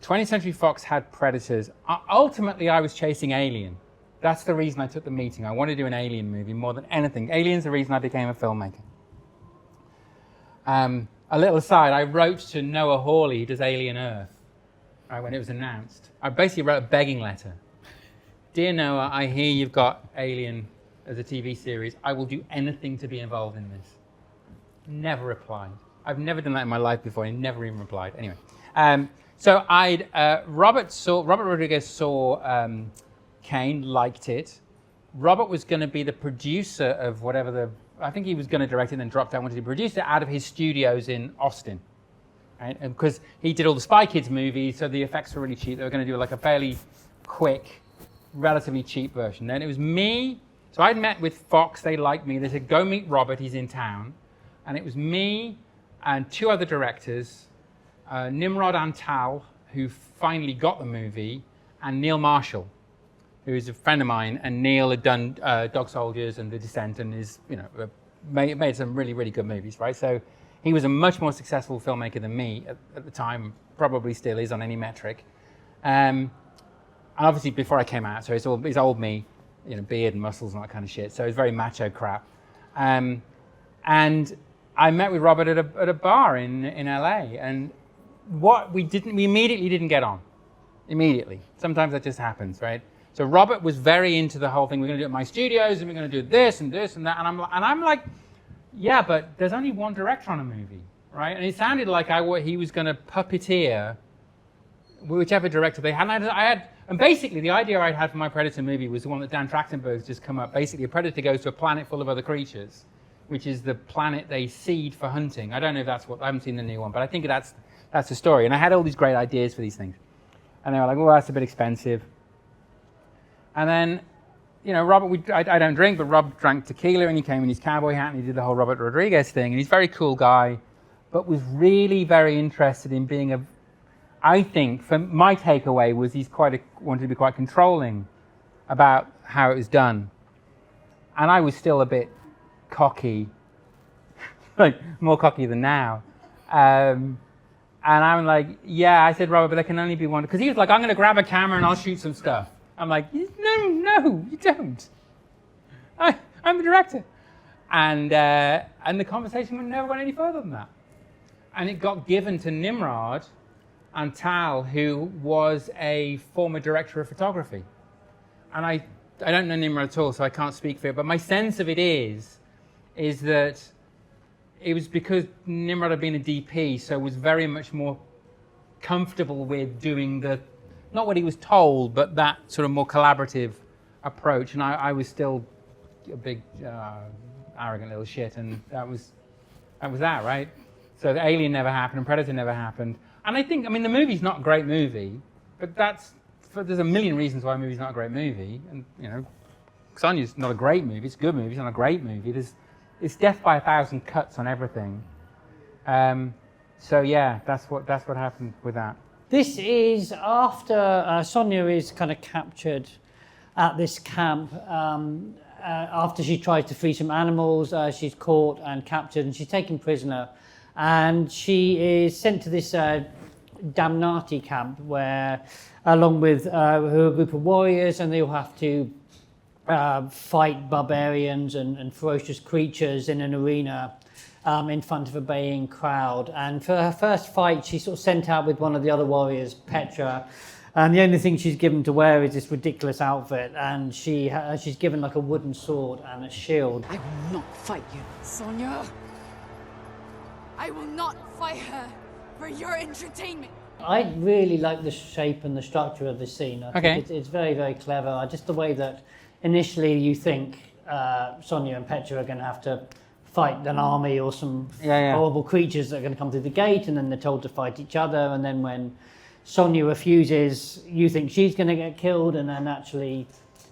20th Century Fox had Predators. Ultimately, I was chasing Alien. That's the reason I took the meeting. I wanted to do an Alien movie more than anything. Alien's the reason I became a filmmaker. A little aside, I wrote to Noah Hawley, who does Alien Earth, right, when it was announced. I basically wrote a begging letter. Dear Noah, I hear you've got Alien as a TV series. I will do anything to be involved in this. Never replied. I've never done that in my life before. He never even replied. Anyway, so Robert Rodriguez saw Kane, liked it. Robert was going to be the producer of whatever I think he was going to direct it and then dropped out, wanted to produce it out of his studios in Austin. Right? And because he did all the Spy Kids movies, so the effects were really cheap. They were going to do like a fairly quick, relatively cheap version. Then it was me. So I'd met with Fox. They liked me. They said, go meet Robert. He's in town. And it was me and two other directors, Nimrod Antal, who finally got the movie, and Neil Marshall, who is a friend of mine. And Neil had done Dog Soldiers and The Descent, and is made some really, really good movies, right? So he was a much more successful filmmaker than me at the time, probably still is on any metric. And obviously before I came out, so it's old me, beard and muscles and that kind of shit. So it's very macho crap. And I met with Robert at a bar in LA, and we immediately didn't get on. Immediately. Sometimes that just happens, right? So Robert was very into the whole thing. We're going to do it in my studios, and we're going to do this and this and that. And I'm like, yeah, but there's only one director on a movie, right? And it sounded like he was going to puppeteer whichever director they had. And basically the idea I'd had for my Predator movie was the one that Dan Trachtenberg's just come up. Basically, a predator goes to a planet full of other creatures, which is the planet they seed for hunting. I don't know if that's I haven't seen the new one, but I think that's the story. And I had all these great ideas for these things. And they were like, well, that's a bit expensive. And then, Robert, I don't drink, but Rob drank tequila, and he came in his cowboy hat, and he did the whole Robert Rodriguez thing. And he's a very cool guy, but was really very interested in being I think, for my takeaway was wanted to be quite controlling about how it was done. And I was still a bit cocky, like more cocky than now. And I'm like, yeah, I said, Robert, but there can only be one. Because he was like, I'm going to grab a camera and I'll shoot some stuff. I'm like, no, you don't. I'm the director. And the conversation never went any further than that. And it got given to Nimrod Antal, who was a former director of photography. And I don't know Nimrod at all, so I can't speak for it. But my sense of it is that it was because Nimrod had been a DP, so was very much more comfortable with doing not what he was told, but that sort of more collaborative approach. And I was still a big, arrogant little shit, and that was that, right? So the Alien never happened, and Predator never happened. And the movie's not a great movie, but there's a million reasons why a movie's not a great movie. And, Sonja's not a great movie, it's a good movie, it's not a great movie. It's death by 1,000 cuts on everything. So yeah, that's what happened with that. This is after Sonja is kind of captured at this camp. After she tries to free some animals, she's caught and captured, and she's taken prisoner. And she is sent to this Damnati camp where, along with her group of warriors, and they all have to fight barbarians and ferocious creatures in an arena in front of a baying crowd. And for her first fight, she's sort of sent out with one of the other warriors, Petra. And the only thing she's given to wear is this ridiculous outfit. And she's given like a wooden sword and a shield. I will not fight you, Sonja. I will not fight her for your entertainment. I really like the shape and the structure of this scene. I think it's very, very clever. Just the way that initially you think Sonja and Petra are going to have to fight an army or some horrible creatures that are going to come through the gate, and then they're told to fight each other. And then when Sonja refuses, you think she's going to get killed, and then actually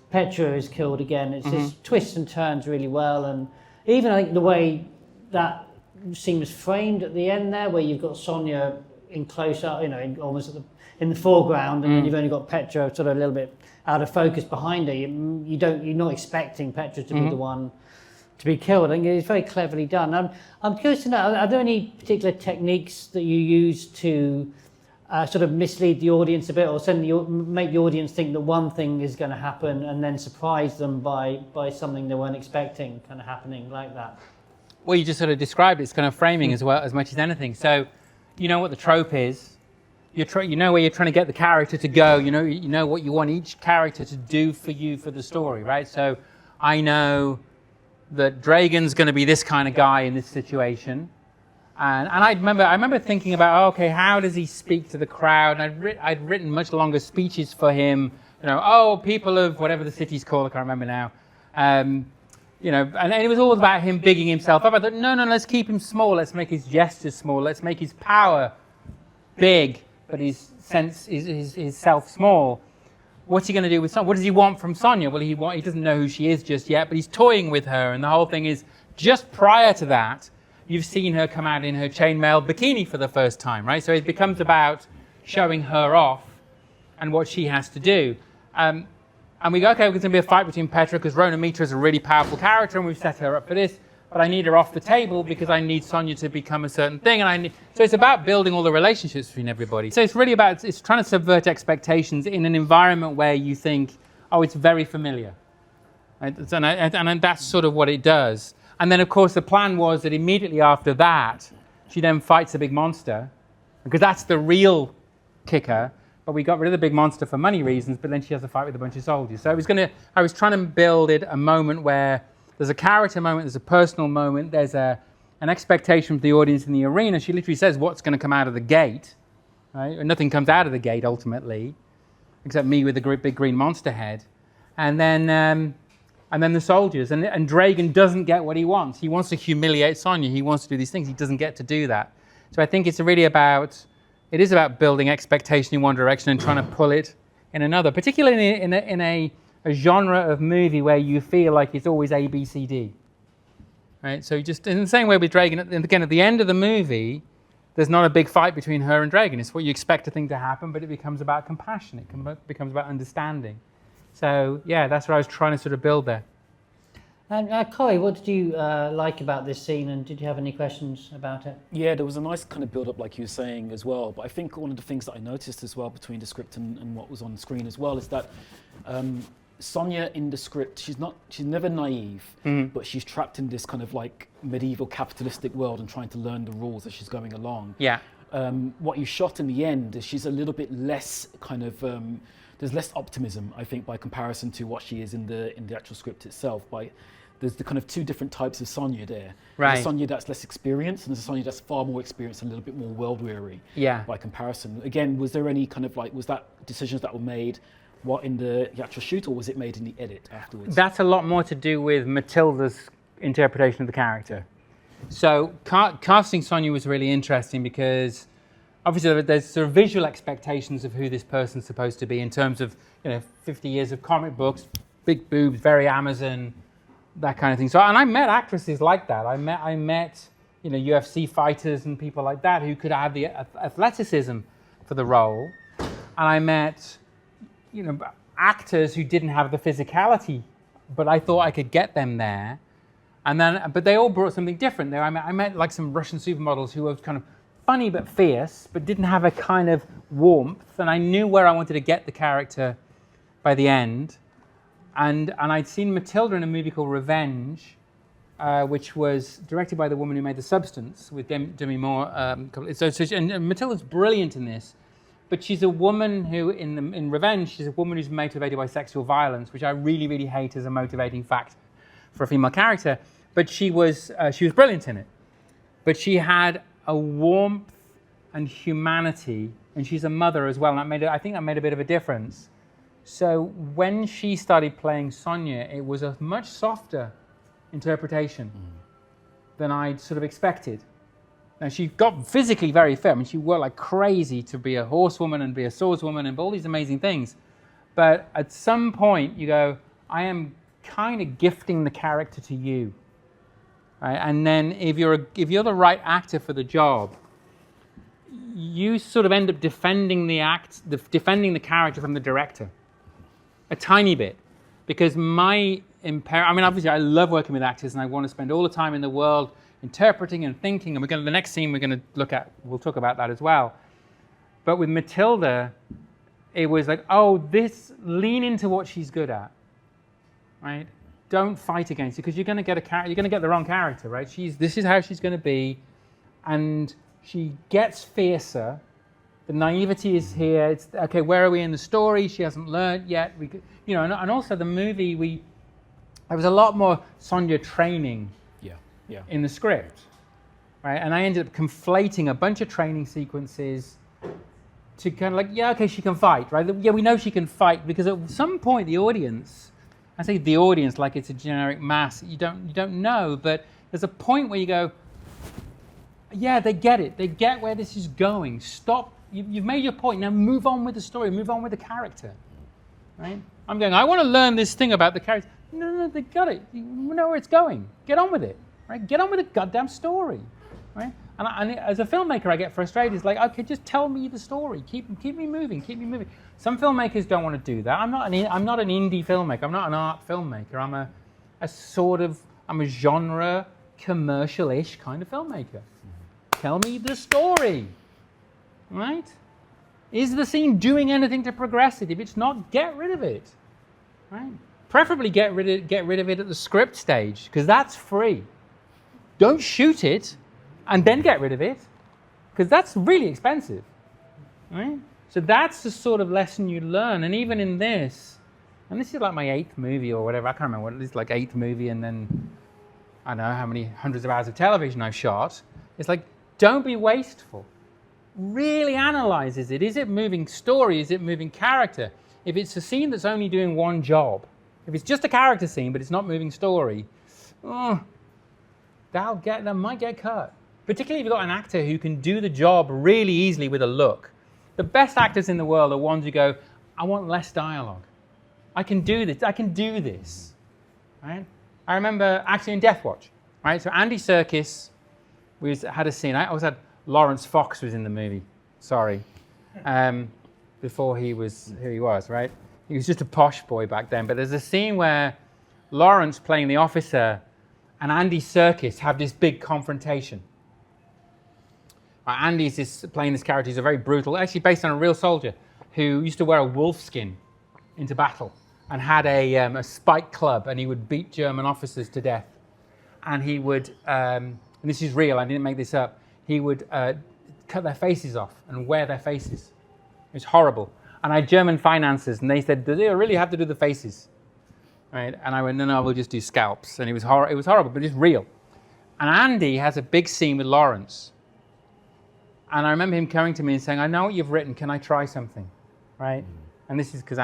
Petra is killed again. It's just twists and turns really well. And even I think the way that scene was framed at the end there, where you've got Sonja in close up, almost in the foreground, and then you've only got Petra sort of a little bit out of focus behind her. You're not expecting Petra to be the one to be killed. I think it's very cleverly done. I'm curious to know, are there any particular techniques that you use to sort of mislead the audience a bit, or make the audience think that one thing is going to happen and then surprise them by something they weren't expecting kind of happening like that? Well, you just sort of described it. It's kind of framing as well, as much as anything. So you know what the trope is. You know where you're trying to get the character to go. You know what you want each character to do for you for the story, right? So I know that Draen's going to be this kind of guy in this situation. And I remember thinking about, okay, how does he speak to the crowd? And I'd written much longer speeches for him. People of whatever the city's called, I can't remember now. And it was all about him bigging himself up. I thought, no, let's keep him small. Let's make his gestures small. Let's make his power big, but his self small. What's he going to do with Sonja? What does he want from Sonja? Well, he doesn't know who she is just yet, but he's toying with her. And the whole thing is, just prior to that, you've seen her come out in her chainmail bikini for the first time, right? So it becomes about showing her off and what she has to do. And we go, okay, there's going to be a fight between Petra because Rona Mitra is a really powerful character and we've set her up for this, but I need her off the table because I need Sonja to become a certain thing. So it's about building all the relationships between everybody. So it's really about, it's trying to subvert expectations in an environment where you think, oh, it's very familiar. Right? And that's sort of what it does. And then, of course, the plan was that immediately after that, she then fights a big monster, because that's the real kicker. But we got rid of the big monster for money reasons, but then she has a fight with a bunch of soldiers. So I was trying to build a moment where there's a character moment, there's a personal moment, there's an expectation from the audience in the arena. She literally says what's going to come out of the gate, right? And nothing comes out of the gate, ultimately, except me with a big green monster head. And then the soldiers, and Draen doesn't get what he wants. He wants to humiliate Sonja. He wants to do these things. He doesn't get to do that. So I think it is about building expectation in one direction and trying to pull it in another, particularly in a genre of movie where you feel like it's always A, B, C, D. Right? So just in the same way with Draen, and again, at the end of the movie, there's not a big fight between her and Draen. It's what you expect a thing to happen, but it becomes about compassion. It becomes about understanding. So, yeah, that's what I was trying to sort of build there. And Corey, what did you like about this scene, and did you have any questions about it? Yeah, there was a nice kind of build-up, like you were saying, as well. But I think one of the things that I noticed as well between the script and what was on the screen as well is that Sonja in the script, she's never naive, but she's trapped in this kind of like medieval capitalistic world and trying to learn the rules as she's going along. Yeah. What you shot in the end is she's a little bit less kind of... there's less optimism, I think, by comparison to what she is in the actual script itself. There's the kind of two different types of Sonja there. Right. There's a Sonja that's less experienced, and there's a Sonja that's far more experienced and a little bit more world-weary. Yeah. By comparison. Again, was there any kind of was that decisions that were made in the actual shoot, or was it made in the edit afterwards? That's a lot more to do with Matilda's interpretation of the character. So casting Sonja was really interesting because obviously there's sort of visual expectations of who this person's supposed to be in terms of 50 years of comic books, big boobs, very Amazon, that kind of thing. So, and I met actresses like that. I met UFC fighters and people like that who could have the athleticism for the role. And I met actors who didn't have the physicality, but I thought I could get them there. But they all brought something different. I met like some Russian supermodels who were kind of funny but fierce, but didn't have a kind of warmth. And I knew where I wanted to get the character by the end. And I'd seen Matilda in a movie called Revenge, which was directed by the woman who made The Substance with Demi Moore. And Matilda's brilliant in this, but she's a woman who, in Revenge, she's a woman who's motivated by sexual violence, which I really, really hate as a motivating fact for a female character. But she was brilliant in it. But she had a warmth and humanity, and she's a mother as well, and I think that made a bit of a difference. So when she started playing Sonja, it was a much softer interpretation than I'd sort of expected. Now, she got physically very fit. I mean, she worked like crazy to be a horsewoman and be a swordswoman and all these amazing things. But at some point, you go, I am kind of gifting the character to you. right? And then if you're the right actor for the job, you sort of end up defending the character from the director a tiny bit, because I mean, obviously I love working with actors and I want to spend all the time in the world interpreting and thinking, and the next scene we'll talk about that as well. But with Matilda, it was like, lean into what she's good at, right? Don't fight against it, because you're going to get the wrong character, right? This is how she's going to be, and she gets fiercer. The naivety is here. It's okay. Where are we in the story? She hasn't learned yet. And also the movie, there was a lot more Sonja training in the script, right? And I ended up conflating a bunch of training sequences to kind of like, she can fight, right? Yeah, we know she can fight, because at some point the audience, I say the audience like it's a generic mass, you don't know, but there's a point where you go, yeah, they get it. They get where this is going. Stop. You've made your point. Now move on with the story. Move on with the character, right? I want to learn this thing about the character. No, they got it. You know where it's going. Get on with it, right? Get on with the goddamn story, right? And as a filmmaker, I get frustrated. It's like, okay, just tell me the story. Keep me moving. Keep me moving. Some filmmakers don't want to do that. I'm not an indie filmmaker. I'm not an art filmmaker. I'm a genre commercial-ish kind of filmmaker. Tell me the story, right? Is the scene doing anything to progress it? If it's not, get rid of it, right? Preferably get rid of it at the script stage, because that's free. Don't shoot it and then get rid of it, because that's really expensive, right? So that's the sort of lesson you learn. And even in this, and this is like my 8th movie or whatever, I can't remember what it is, like 8th movie, and then I don't know how many hundreds of hours of television I've shot. It's like, don't be wasteful. Really analyze, is it moving story? Is it moving character? If it's a scene that's only doing one job, if it's just a character scene but it's not moving story, that might get cut. Particularly if you've got an actor who can do the job really easily with a look. The best actors in the world are ones who go, I want less dialogue. I can do this, right? I remember actually in Death Watch, right? So Andy Serkis had a scene. I always had Lawrence Fox was in the movie. Sorry. Before he was who he was, right? He was just a posh boy back then. But there's a scene where Lawrence playing the officer and Andy Serkis have this big confrontation. Andy's playing this character. He's a very brutal, actually based on a real soldier who used to wear a wolf skin into battle and had a spike club, and he would beat German officers to death. And he would, and this is real, I didn't make this up, he would cut their faces off and wear their faces. It was horrible. And I had German financiers, and they said, do they really have to do the faces? Right? And I went, no, we'll just do scalps. And it was horrible, but it's real. And Andy has a big scene with Lawrence. And I remember him coming to me and saying, I know what you've written, can I try something? Right? And this is because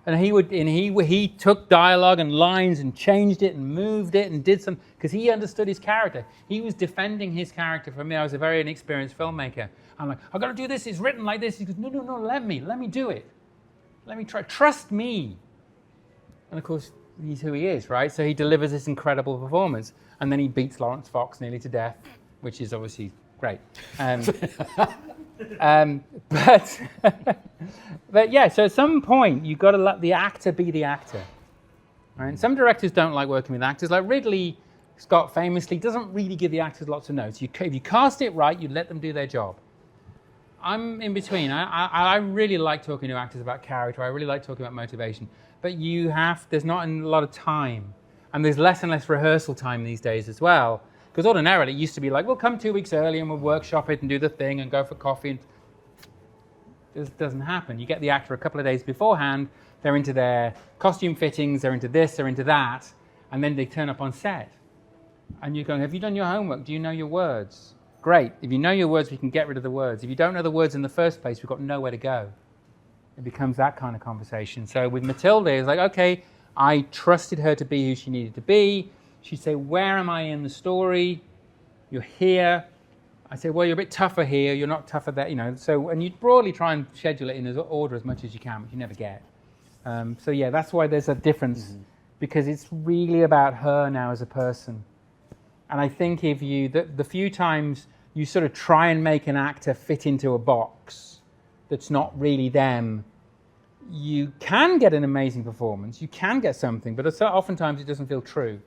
he took dialogue and lines and changed it and moved it and did some, because he understood his character. He was defending his character for me. I was a very inexperienced filmmaker. I'm like, I've got to do this, it's written like this. He goes, no, let me do it. Let me try, trust me. And of course, he's who he is, right? So he delivers this incredible performance. And then he beats Lawrence Fox nearly to death, which is obviously great. But yeah, so at some point, you've got to let the actor be the actor. Right? And some directors don't like working with actors. Like Ridley Scott famously doesn't really give the actors lots of notes. If you cast it right, you let them do their job. I'm in between. I really like talking to actors about character. I really like talking about motivation. But there's not a lot of time. And there's less and less rehearsal time these days as well. Because ordinarily it used to be like, we'll come 2 weeks early and we'll workshop it and do the thing and go for coffee. And this doesn't happen. You get the actor a couple of days beforehand. They're into their costume fittings. They're into this. They're into that. And then they turn up on set. And you're going, have you done your homework? Do you know your words? Great. If you know your words, we can get rid of the words. If you don't know the words in the first place, we've got nowhere to go. It becomes that kind of conversation. So with Matilda, it's like, okay, I trusted her to be who she needed to be. She'd say, where am I in the story? You're here. I say, well, you're a bit tougher here. You're not tougher there, So, and you broadly try and schedule it in order as much as you can, which you never get. So yeah, that's why there's a difference, because it's really about her now as a person. And I think if you, the few times you sort of try and make an actor fit into a box that's not really them, you can get an amazing performance, you can get something, but oftentimes it doesn't feel true.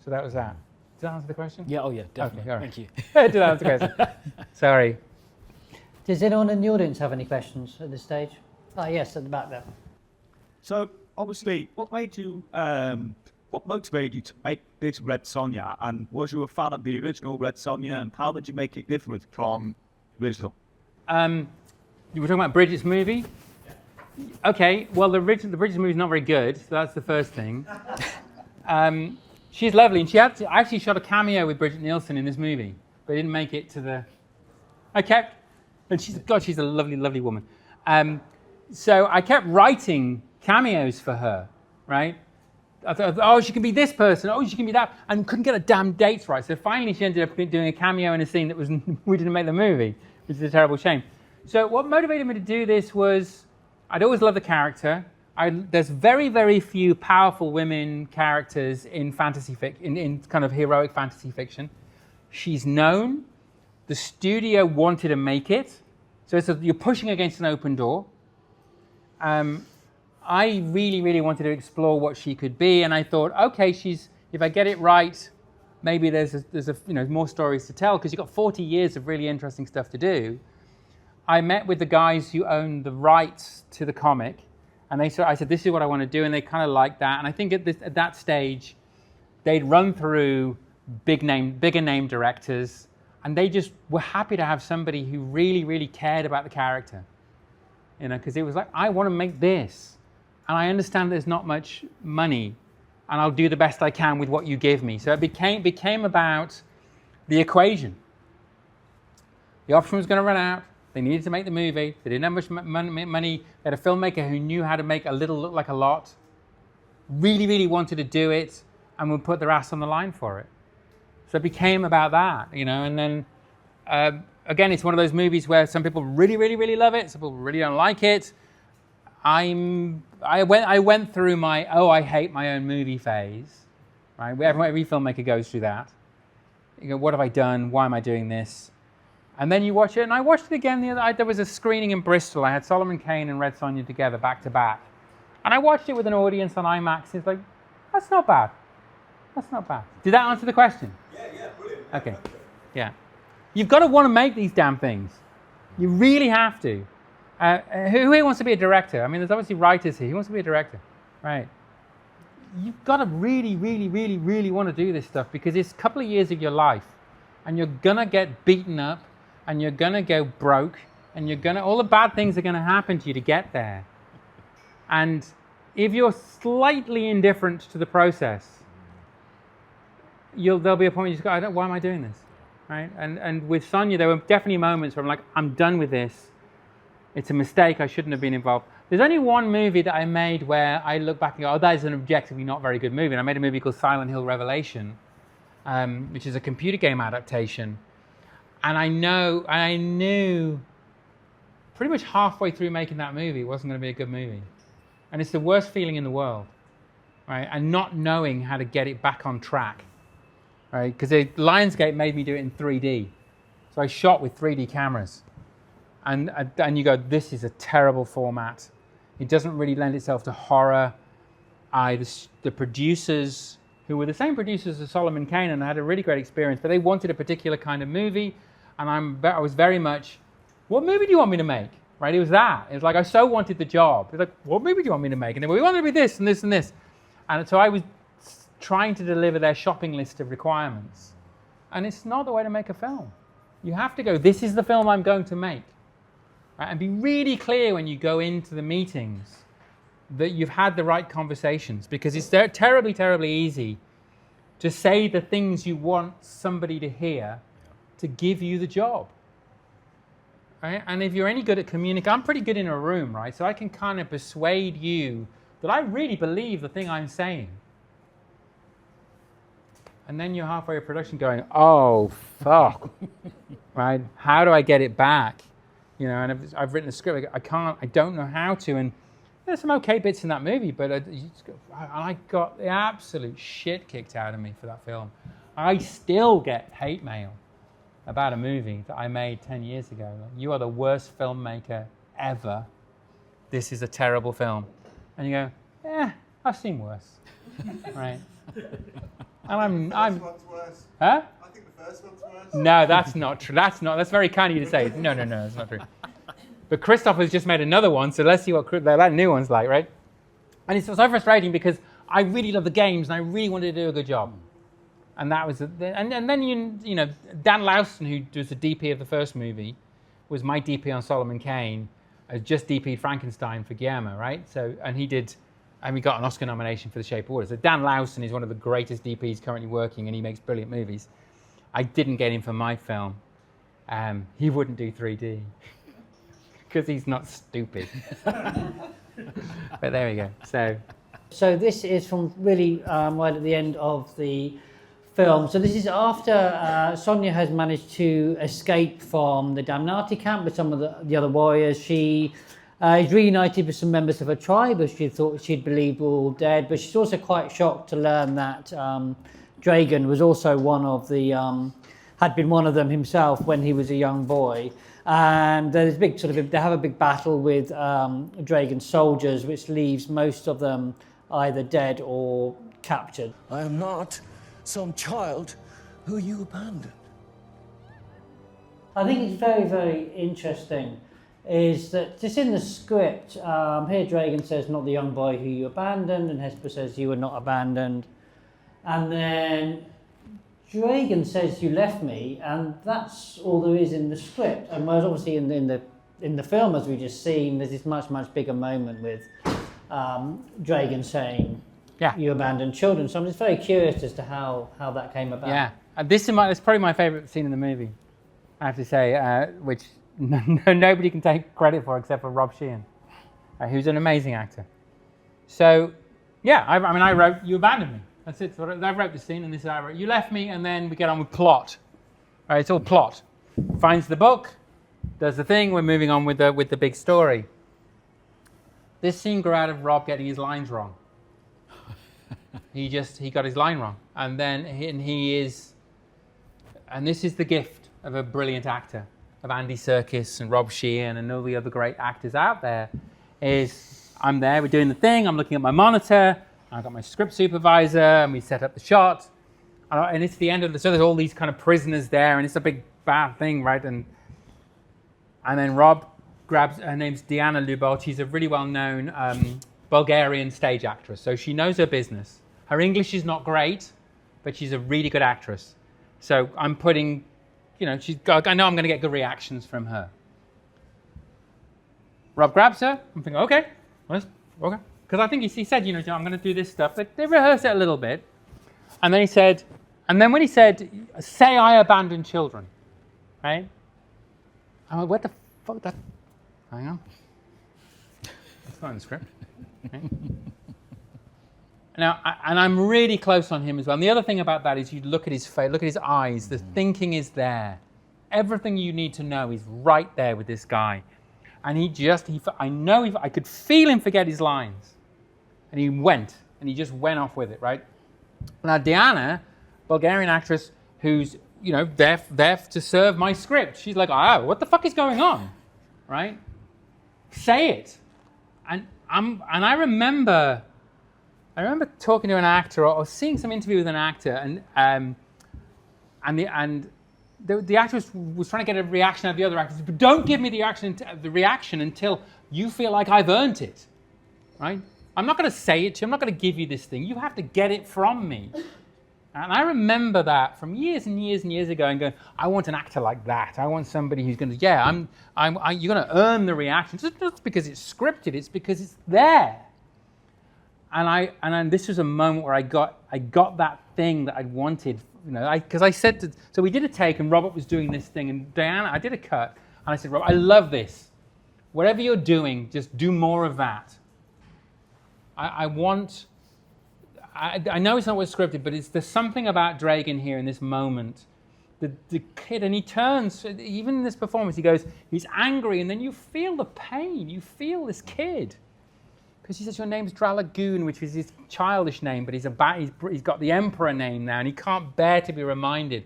So that was that. Does that answer the question? Yeah, oh yeah, definitely. Okay, all right. Thank you. Did that answer the question? Sorry. Does anyone in the audience have any questions at this stage? Oh, yes, at the back there. So, obviously, what motivated you to make this Red Sonja? And was you a fan of the original Red Sonja? And how did you make it different from the original? You were talking about Bridget's movie? Okay, well, the Bridget's movie is not very good, so that's the first thing. She's lovely, and I actually shot a cameo with Bridget Nielsen in this movie, but I didn't make it to the... And she's a lovely, lovely woman. So I kept writing cameos for her, right? I thought, oh, she can be this person, oh, she can be that, and couldn't get the damn dates right. So finally she ended up doing a cameo in a scene that we didn't make the movie, which is a terrible shame. So what motivated me to do this was, I'd always loved the character. There's very, very few powerful women characters in fantasy in kind of heroic fantasy fiction. She's known. The studio wanted to make it. So you're pushing against an open door. I really, really wanted to explore what she could be, and I thought, okay, if I get it right, maybe there's more stories to tell, because you've got 40 years of really interesting stuff to do. I met with the guys who own the rights to the comic, and I said, this is what I want to do, and they kind of liked that. And I think at that stage, they'd run through bigger name directors, and they just were happy to have somebody who really, really cared about the character. Because it was like, I want to make this, and I understand there's not much money, and I'll do the best I can with what you give me. So it became about the equation. The option was going to run out. They needed to make the movie. They didn't have much money. They had a filmmaker who knew how to make a little look like a lot, really, really wanted to do it, and would put their ass on the line for it. So it became about that, and then, again, it's one of those movies where some people really, really, really love it, some people really don't like it. I went through my, I hate my own movie phase, right? Every filmmaker goes through that. You go, what have I done? Why am I doing this? And then you watch it, and I watched it again there was a screening in Bristol. I had Solomon Kane and Red Sonja together, back to back. And I watched it with an audience on IMAX. It's like, that's not bad. That's not bad. Did that answer the question? Yeah, brilliant. Okay, yeah. You've got to want to make these damn things. You really have to. Who here wants to be a director? I mean, there's obviously writers here. Who wants to be a director? Right. You've got to really, really, really, really want to do this stuff, because it's a couple of years of your life, and you're going to get beaten up, and you're going to go broke, and all the bad things are going to happen to you to get there. And if you're slightly indifferent to the process, there'll be a point where you just go, why am I doing this? Right? And with Sonja, there were definitely moments where I'm like, I'm done with this. It's a mistake. I shouldn't have been involved. There's only one movie that I made where I look back and go, that is an objectively not very good movie. And I made a movie called Silent Hill Revelation, which is a computer game adaptation. And I knew pretty much halfway through making that movie it wasn't going to be a good movie. And it's the worst feeling in the world, right? And not knowing how to get it back on track, right? Because Lionsgate made me do it in 3D. So I shot with 3D cameras. And you go, this is a terrible format. It doesn't really lend itself to horror. The producers, who were the same producers as Solomon Kane, and I had a really great experience, but they wanted a particular kind of movie. And I was very much, what movie do you want me to make? Right? It was that. It was like, I so wanted the job. It was like, what movie do you want me to make? And they were, we want it to be this and this and this. And so I was trying to deliver their shopping list of requirements. And it's not the way to make a film. You have to go, this is the film I'm going to make. Right? And be really clear when you go into the meetings that you've had the right conversations, because it's terribly, terribly easy to say the things you want somebody to hear to give you the job. Right? And if you're any good at communicating, I'm pretty good in a room, right? So I can kind of persuade you that I really believe the thing I'm saying. And then you're halfway through production going, oh, fuck, right? How do I get it back? And I've written a script, I don't know how to. And there's some okay bits in that movie, but I got the absolute shit kicked out of me for that film. I still get hate mail about a movie that I made 10 years ago. Like, you are the worst filmmaker ever. This is a terrible film. And you go, yeah, I've seen worse. Right? And I'm First one's worse. huh? I think the first one's worse. No, that's not true. That's very kind of you to say. No, that's not true. But Christopher's just made another one, so let's see what that new one's like, right? And it's so frustrating because I really love the games and I really wanted to do a good job. And that was, and then you know, Dan Lowson, who was the DP of the first movie, was my DP on Solomon Kane, just DP'd Frankenstein for Guillermo, right? So, and he did, and we got an Oscar nomination for The Shape of Water. So Dan Lowson is one of the greatest DPs currently working, and he makes brilliant movies. I didn't get him for my film. He wouldn't do 3D because he's not stupid. But there we go. So this is from really right at the end of the film. So this is after Sonja has managed to escape from the Damnati camp with some of the other warriors. She is reunited with some members of her tribe, as she thought she'd believed were all dead. But she's also quite shocked to learn that Draen was also one of the, had been one of them himself when he was a young boy. And there's a big they have a big battle with Draen's soldiers, which leaves most of them either dead or captured. I am not some child who you abandoned. I think it's very, very interesting is that just in the script, here Draen says, not the young boy who you abandoned, and Hesper says, you were not abandoned. And then Draen says, you left me, and that's all there is in the script. And whereas obviously in the film, as we've just seen, there's this much, much bigger moment with Draen saying, you abandoned children. So I'm just very curious as to how that came about. Yeah, this is probably my favourite scene in the movie, I have to say, which nobody can take credit for except for Rob Sheehan, who's an amazing actor. So, yeah, I wrote, you abandoned me. That's it. So I wrote the scene, and this is how I wrote. You left me, and then we get on with plot. Right, it's all plot. Finds the book, does the thing. We're moving on with the big story. This scene grew out of Rob getting his lines wrong. He got his line wrong, and then he is, and this is the gift of a brilliant actor, of Andy Serkis and Rob Sheehan and all the other great actors out there. Is I'm there, we're doing the thing. I'm looking at my monitor. I've got my script supervisor, and we set up the shot. And it's the end of so there's all these kind of prisoners there, and it's a big bad thing, right? And then Rob grabs, her name's Diana Lubot. She's a really well-known Bulgarian stage actress, so she knows her business. Her English is not great, but she's a really good actress. So I'm putting, I know I'm going to get good reactions from her. Rob grabs her. I'm thinking, okay. Because I think he said, I'm going to do this stuff. They rehearsed it a little bit. And then when he said, say I abandon children, right? I'm like, what the fuck? Hang on. It's not in the script. Right? Now, and I'm really close on him as well. And the other thing about that is you look at his face, look at his eyes. The thinking is there. Everything you need to know is right there with this guy. And I could feel him forget his lines. And he just went off with it, right? Now, Diana, Bulgarian actress who's, there to serve my script. She's like, what the fuck is going on, right? Say it. And I remember talking to an actor or seeing some interview with an actor, and the actor was trying to get a reaction out of the other actors, but don't give me the reaction until you feel like I've earned it, right? I'm not going to say it to you. I'm not going to give you this thing. You have to get it from me. And I remember that from years and years and years ago, and going, I want an actor like that. I want somebody who's going to, you're going to earn the reaction. It's not because it's scripted. It's because it's there. And this was a moment where I got that thing that I'd wanted, because I said so we did a take, and Robert was doing this thing, and Diana, I did a cut, and I said, Robert, I love this. Whatever you're doing, just do more of that. I know it's not what's scripted, but there's something about Draen here in this moment. The kid, and he turns, even in this performance, he's angry, and then you feel the pain. You feel this kid because he says your name's Dralagoon, which is his childish name, but he's got the emperor name now, and he can't bear to be reminded.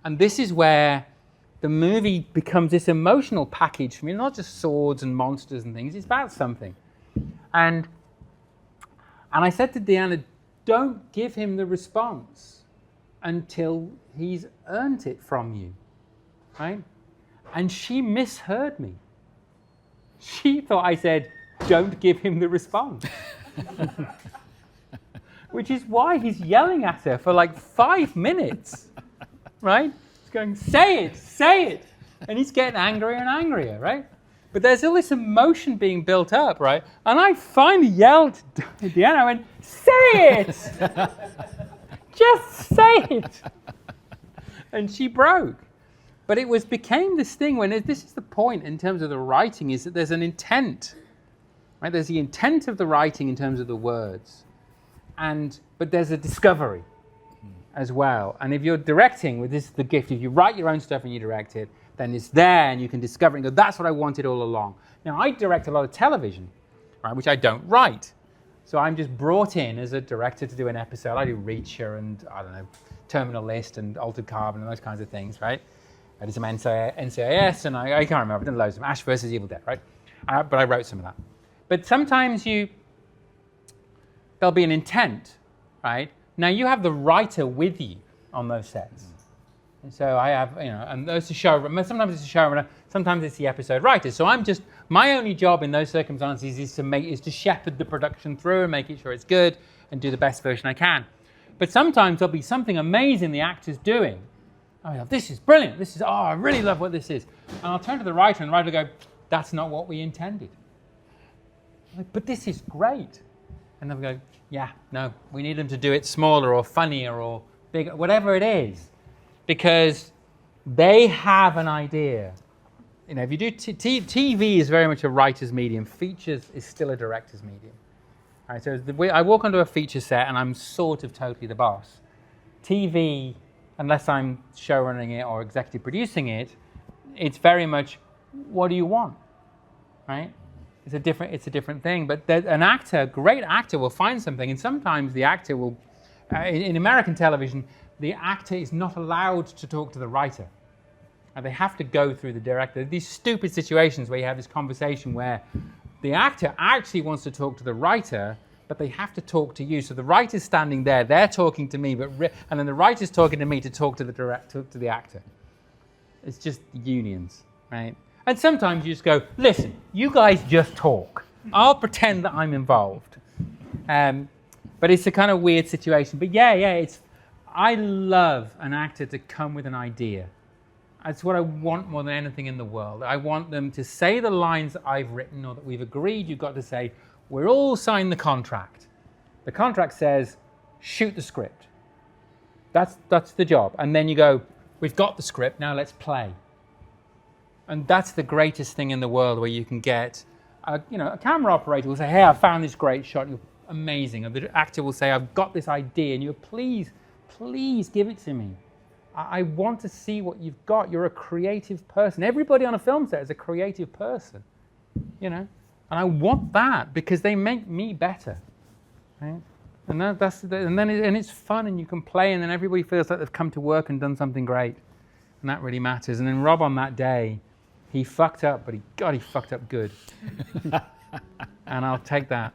And this is where the movie becomes this emotional package for me, not just swords and monsters and things, it's about something. And I said to Deanna, don't give him the response until he's earned it from you, right? And she misheard me. She thought I said, don't give him the response. Which is why he's yelling at her for like 5 minutes, right? He's going, say it. And he's getting angrier and angrier, right? But there's all this emotion being built up, right? And I finally yelled to Deanna, I went, say it! Just say it! And she broke. But it became this thing when this is the point in terms of the writing, is that there's an intent, right? There's the intent of the writing in terms of the words, but there's a discovery as well. And if you're directing, this is the gift, if you write your own stuff and you direct it, then it's there and you can discover it and go, that's what I wanted all along. Now, I direct a lot of television, right, which I don't write. So I'm just brought in as a director to do an episode. I do Reacher and, I don't know, Terminal List and Altered Carbon and those kinds of things, right? I did some NCIS, and I can't remember, I've done loads of them. Ash versus Evil Dead, right? But I wrote some of that. But sometimes there'll be an intent, right? Now you have the writer with you on those sets. And so I have, and those are showrunner. Sometimes it's a showrunner, sometimes it's the episode writer. So my only job in those circumstances is to shepherd the production through and making sure it's good and do the best version I can. But sometimes there'll be something amazing the actor's doing. Oh, this is brilliant. I really love what this is. And I'll turn to the writer, and the writer will go, that's not what we intended. I'm like, but this is great. And they'll go, yeah, no, we need them to do it smaller or funnier or bigger, whatever it is. Because they have an idea. If you do TV is very much a writer's medium. Features is still a director's medium. All right, so the way I walk onto a feature set and I'm sort of totally the boss. TV, unless I'm showrunning it or executive producing it, it's very much, what do you want, right? It's a different thing. But a great actor will find something, and sometimes the actor will, in American television, the actor is not allowed to talk to the writer. And they have to go through the director. These stupid situations where you have this conversation where the actor actually wants to talk to the writer, but they have to talk to you. So the writer's standing there, they're talking to me, and then the writer's talking to me to talk to the actor. It's just unions, right? And sometimes you just go, listen, you guys just talk. I'll pretend that I'm involved. But it's a kind of weird situation. But I love an actor to come with an idea. That's what I want more than anything in the world. I want them to say the lines that I've written or that we've agreed. You've got to say, we're all signed the contract. The contract says, shoot the script. That's the job. And then you go, we've got the script, now let's play. And that's the greatest thing in the world, where you can get, a camera operator will say, hey, I found this great shot. And you're amazing. And the actor will say, I've got this idea. And you're, please give it to me. I want to see what you've got. You're a creative person. Everybody on a film set is a creative person, And I want that because they make me better, right? And then it's fun, and you can play, and then everybody feels like they've come to work and done something great, and that really matters. And then Rob on that day, he fucked up, but he fucked up good, and I'll take that.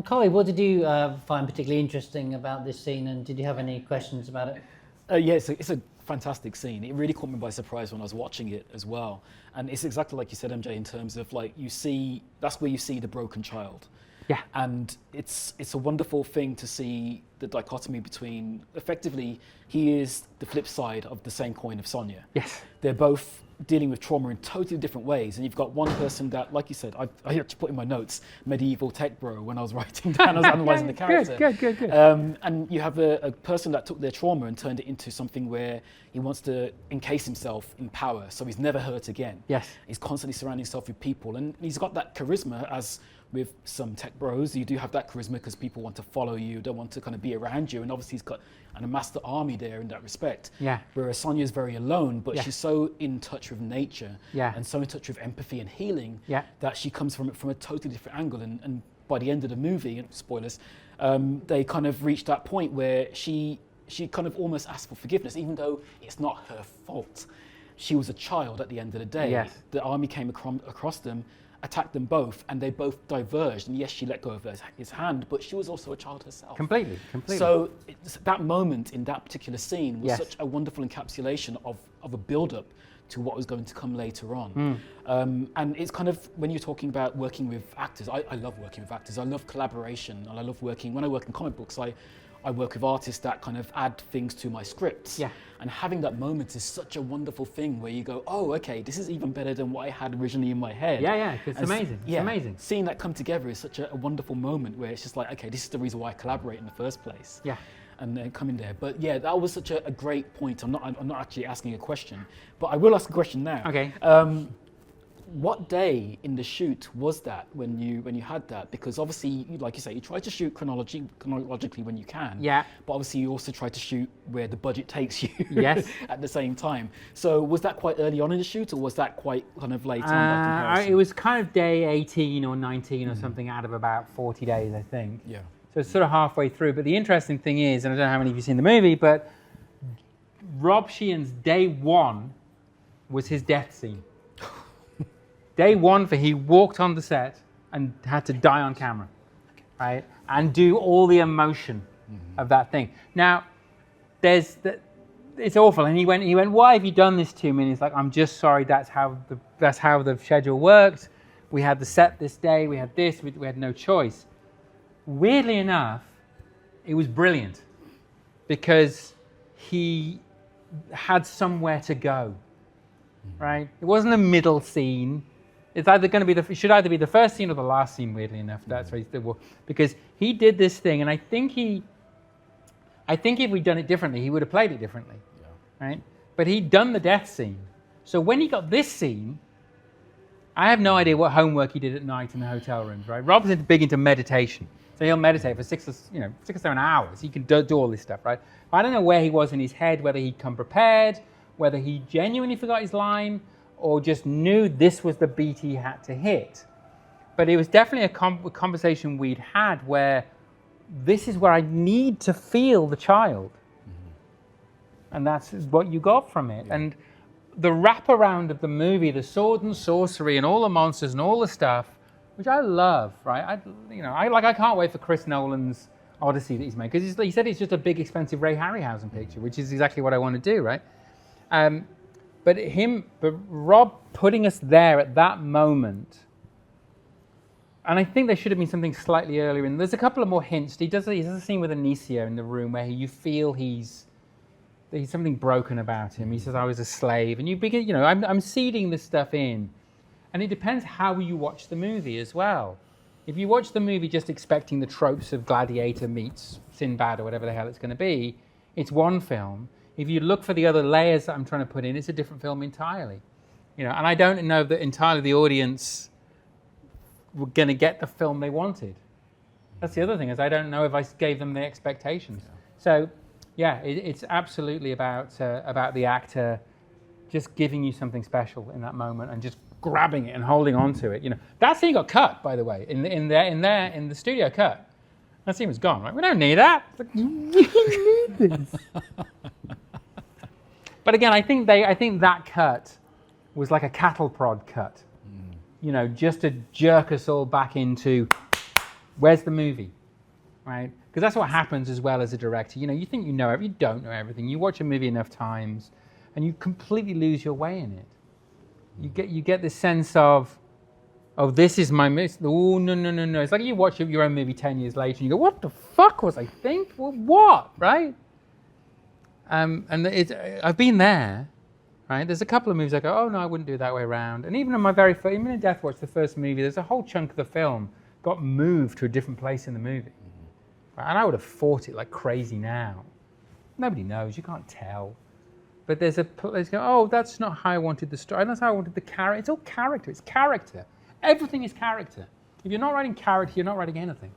Corey, what did you find particularly interesting about this scene, and did you have any questions about it? It's a fantastic scene. It really caught me by surprise when I was watching it as well. And it's exactly like you said, MJ, in terms of that's where you see the broken child. Yeah. And it's a wonderful thing to see the dichotomy between, effectively, he is the flip side of the same coin of Sonja. Yes. They're both dealing with trauma in totally different ways. And you've got one person that, like you said, I had to put in my notes, medieval tech bro, when I was writing down, I was analysing the character. Good. And you have a person that took their trauma and turned it into something where he wants to encase himself in power, so he's never hurt again. Yes. He's constantly surrounding himself with people, and he's got that charisma as with some tech bros, you do have that charisma because people want to follow you, don't want to kind of be around you, and obviously he's got an amassed army there in that respect. Yeah. Whereas Sonja is very alone, but Yeah. she's so in touch with nature Yeah. and so in touch with empathy and healing Yeah. that she comes from it from a totally different angle. And by the end of the movie, and spoilers, they kind of reach that point where she kind of almost asks for forgiveness, even though it's not her fault. She was a child at the end of the day. Yes. The army came across them, attacked them both, and they both diverged. And yes, she let go of his hand, but she was also a child herself. Completely. So that moment in that particular scene was Yes. such a wonderful encapsulation of a build-up to what was going to come later on. And it's kind of, when you're talking about working with actors, I love working with actors. I love collaboration, and I love working, when I work in comic books, I work with artists that kind of add things to my scripts. Yeah. And having that moment is such a wonderful thing where you go, oh, okay, this is even better than what I had originally in my head. Yeah, it's And amazing. It's amazing. Seeing that come together is such a wonderful moment where it's just like, okay, this is the reason why I collaborate in the first place. Yeah. And then coming there. But yeah, that was such a great point. I'm not actually asking a question, but I will ask a question now. Okay. What day in the shoot was that when you had that? Because obviously, like you say, you try to shoot chronologically when you can. Yeah. But obviously, you also try to shoot where the budget takes you. Yes. At the same time. So was that quite early on in the shoot, or was that quite kind of late on by comparison? It was kind of day 18 or 19 or something out of about 40 days, I think. Yeah. So it's sort of halfway through. But the interesting thing is, and I don't know how many of you have seen the movie, but Rob Sheehan's day one was his death scene. Day one he walked on the set and had to die on camera, right? And do all the emotion of that thing. Now, it's awful. And he went, why have you done this to me? And he's like, I'm just sorry, that's how the schedule worked. We had the set this day, we had this, we had no choice. Weirdly enough, it was brilliant because he had somewhere to go, right? It wasn't a middle scene. It's either going to be it should either be the first scene or the last scene. Weirdly enough, that's what because he did this thing, and I think if we'd done it differently, he would have played it differently, right? But he'd done the death scene, so when he got this scene, I have no idea what homework he did at night in the hotel rooms, right? Rob's big into meditation, so he'll meditate for 6 or 7 hours. He can do all this stuff, right? I don't know where he was in his head, whether he'd come prepared, whether he genuinely forgot his line, or just knew this was the beat he had to hit. But it was definitely a conversation we'd had where this is where I need to feel the child. And that's what you got from it. Yeah. And the wraparound of the movie, the sword and sorcery and all the monsters and all the stuff, which I love, right? I can't wait for Chris Nolan's Odyssey that he's made, because he said it's just a big, expensive Ray Harryhausen picture, which is exactly what I want to do, right? But Rob putting us there at that moment, and I think there should have been something slightly earlier. And there's a couple of more hints. He does a scene with Anicia in the room where you feel there's something broken about him. He says, "I was a slave," and you begin, I'm seeding this stuff in, and it depends how you watch the movie as well. If you watch the movie just expecting the tropes of Gladiator meets Sinbad or whatever the hell it's going to be, it's one film. If you look for the other layers that I'm trying to put in, it's a different film entirely. And I don't know that entirely the audience were going to get the film they wanted. That's the other thing, is I don't know if I gave them the expectations. Yeah. So, yeah, it's absolutely about the actor just giving you something special in that moment and just grabbing it and holding on to it. That scene got cut, by the way, in the studio cut. That scene was gone, right? We don't need that. You need this. But again, I think that cut was like a cattle prod cut, just to jerk us all back into, where's the movie, right? Because that's what happens as well as a director. You think you know you don't know everything. You watch a movie enough times, and you completely lose your way in it. You get this sense of, oh, this is my movie. Oh, no. It's like you watch your own movie 10 years later, and you go, what the fuck was I thinking? Well, what, right? And I've been there, right? There's a couple of movies I go, oh no, I wouldn't do it that way around. And even in my even in Death Watch, the first movie, there's a whole chunk of the film got moved to a different place in the movie. Right? And I would have fought it like crazy now. Nobody knows, you can't tell. But there's oh, that's not how I wanted the story, that's how I wanted the character. It's all character, it's character. Everything is character. If you're not writing character, you're not writing anything.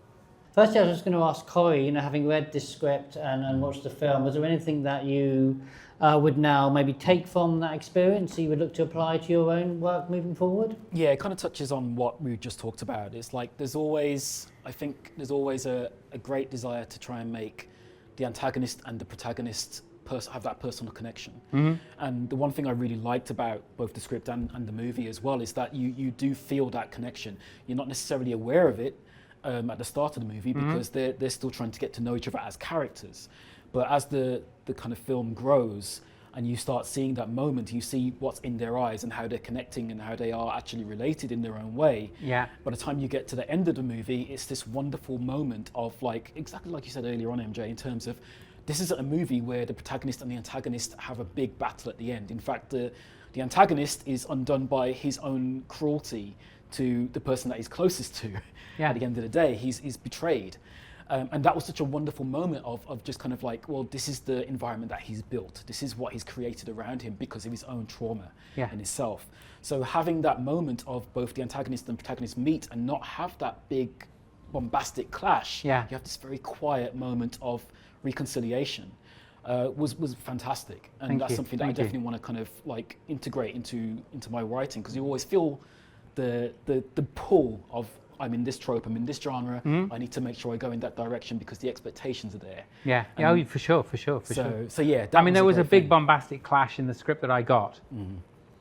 Firstly, I was just going to ask Corey, having read this script and watched the film, was there anything that you would now maybe take from that experience you would look to apply to your own work moving forward? Yeah, it kind of touches on what we just talked about. It's like there's always a great desire to try and make the antagonist and the protagonist have that personal connection. Mm-hmm. And the one thing I really liked about both the script and the movie as well is that you do feel that connection. You're not necessarily aware of it at the start of the movie because they're still trying to get to know each other as characters. But as the kind of film grows and you start seeing that moment, you see what's in their eyes and how they're connecting and how they are actually related in their own way. Yeah. By the time you get to the end of the movie, it's this wonderful moment of like, exactly like you said earlier on, MJ, in terms of this isn't a movie where the protagonist and the antagonist have a big battle at the end. In fact, the antagonist is undone by his own cruelty to the person that he's closest to. Yeah. At the end of the day, he's betrayed. And that was such a wonderful moment of just kind of like, well, this is the environment that he's built. This is what he's created around him because of his own trauma in himself. So having that moment of both the antagonist and protagonist meet and not have that big bombastic clash, you have this very quiet moment of reconciliation. Was fantastic. And that's something that I definitely want to kind of like integrate into my writing, because you always feel the pull of, I'm in this trope, I'm in this genre, I need to make sure I go in that direction because the expectations are there. Yeah, for sure. So yeah, I mean, there was a big bombastic clash in the script that I got.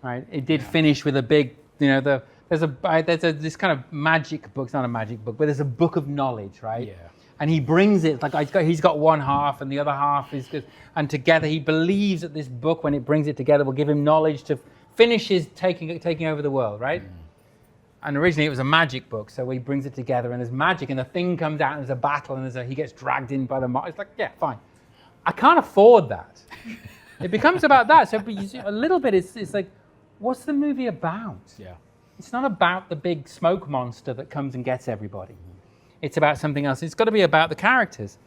Right, it did finish with a big, there's this kind of magic book. It's not a magic book, but there's a book of knowledge, right? Yeah. And he brings it like he's got one half and the other half is good, and together he believes that this book, when it brings it together, will give him knowledge to finish his taking over the world, right? And originally it was a magic book, so he brings it together and there's magic and the thing comes out and there's a battle and he gets dragged in by the it's like, yeah, fine. I can't afford that. It becomes about that. So a little bit, it's like, what's the movie about? Yeah. It's not about the big smoke monster that comes and gets everybody. It's about something else. It's got to be about the characters.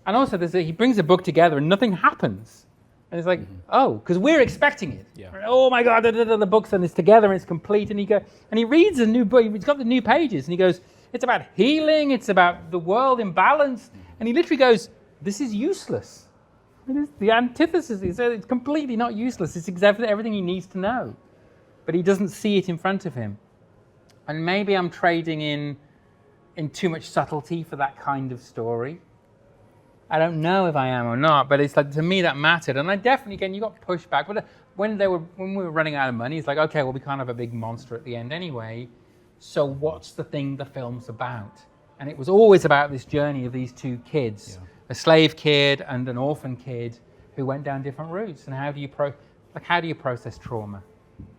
And also he brings a book together and nothing happens. And it's like, oh, because we're expecting it. Yeah. Oh my God, the book's and it's together and it's complete. And he reads a new book. He's got the new pages and he goes, it's about healing. It's about the world in balance. And he literally goes, this is useless. It is the antithesis. It's completely not useless. It's exactly everything he needs to know. But he doesn't see it in front of him. And maybe I'm trading in too much subtlety for that kind of story. I don't know if I am or not, but it's like, to me that mattered. And I definitely, again, you got pushback. But when we were running out of money, it's like, okay, well, we can't have a big monster at the end anyway. So what's the thing the film's about? And it was always about this journey of these two kids, a slave kid and an orphan kid who went down different routes. And how do you process trauma?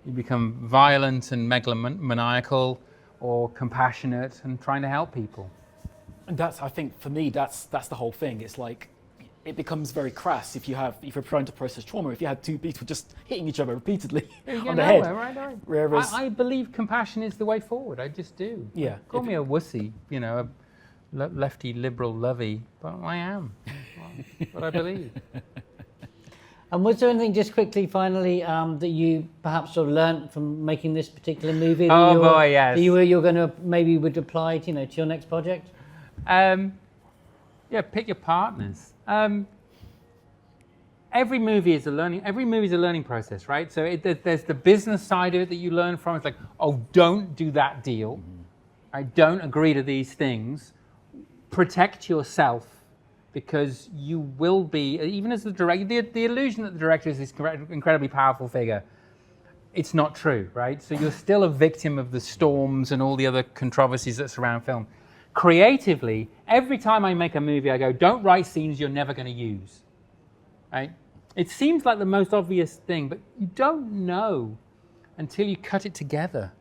You become violent and megalomaniacal, or compassionate and trying to help people. And I think for me, that's the whole thing. It's like, it becomes very crass if you're trying to process trauma, if you had two people just hitting each other repeatedly on the head. Right. Whereas I believe compassion is the way forward. I just do. Yeah. Call me a wussy, a lefty, liberal, lovey, but I am. What I believe. And was there anything, just quickly, finally, that you perhaps sort of learnt from making this particular movie? Yes. That you're going to maybe would apply, to your next project? Pick your partners. Every movie is a learning process, right? So there's the business side of it that you learn from. It's like, oh, don't do that deal. Right? Don't agree to these things. Protect yourself, because you will be, even as the director, the illusion that the director is this incredibly powerful figure, it's not true, right? So you're still a victim of the storms and all the other controversies that surround film. Creatively, every time I make a movie, I go, don't write scenes you're never going to use, right? It seems like the most obvious thing, but you don't know until you cut it together,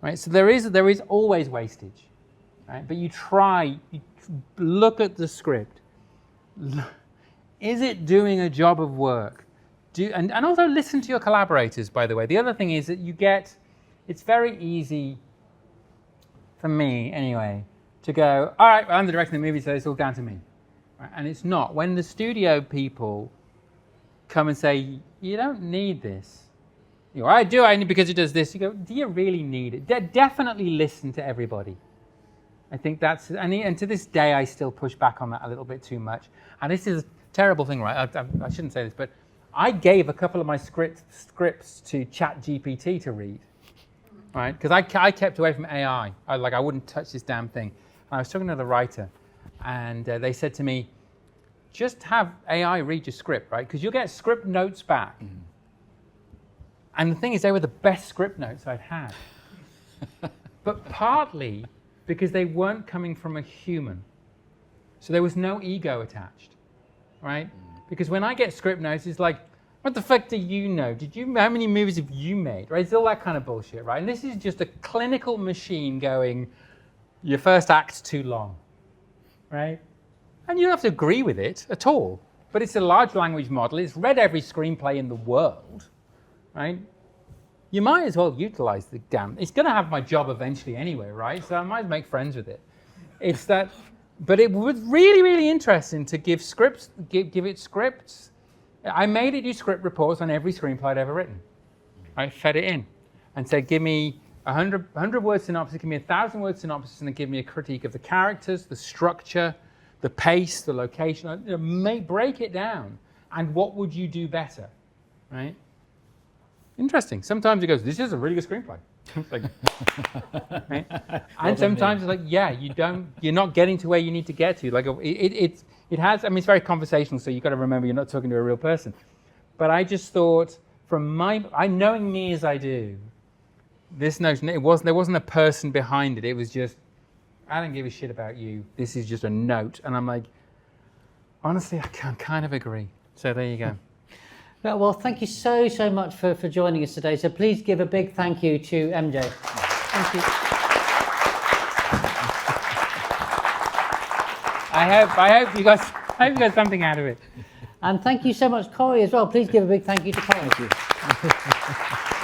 right? So there is always wastage, right? But you look at the script. Is it doing a job of work? And also listen to your collaborators, by the way. The other thing is that it's very easy, for me anyway, to go, all right, well, I'm the director of the movie, so it's all down to me. Right? And it's not. When the studio people come and say, you don't need this. You go, I do, because it does this. You go, do you really need it? Definitely listen to everybody. I think that's, and to this day, I still push back on that a little bit too much. And this is a terrible thing, right? I shouldn't say this, but I gave a couple of my scripts to ChatGPT to read, right? Because I kept away from AI. I wouldn't touch this damn thing. And I was talking to the writer, and they said to me, just have AI read your script, right? Because you'll get script notes back. Mm-hmm. And the thing is, they were the best script notes I'd had. But partly because they weren't coming from a human. So there was no ego attached, right? Because when I get script notes, it's like, what the fuck do you know? How many movies have you made, right? It's all that kind of bullshit, right? And this is just a clinical machine going, your first act's too long, right? And you don't have to agree with it at all. But it's a large language model. It's read every screenplay in the world, right? You might as well utilize the damn. It's going to have my job eventually anyway, right? So I might make friends with it. It's that, but it was really, really interesting to give it scripts. I made it do script reports on every screenplay I'd ever written. I fed it in and said, give me 100 word synopsis, give me 1,000 word synopsis, and then give me a critique of the characters, the structure, the pace, the location. Break it down. And what would you do better, right? Interesting. Sometimes it goes, this is a really good screenplay. Like, right? And sometimes it's like, yeah, you're not getting to where you need to get to. Like it has, I mean, it's very conversational, so you've got to remember you're not talking to a real person. But I just thought, knowing me as I do, this notion, there wasn't a person behind it. It was just, I don't give a shit about you. This is just a note. And I'm like, honestly, I can kind of agree. So there you go. Well, thank you so much for joining us today. So please give a big thank you to MJ. Thank you. I hope you got something out of it. And thank you so much, Corey, as well. Please give a big thank you to Corey. Thank you.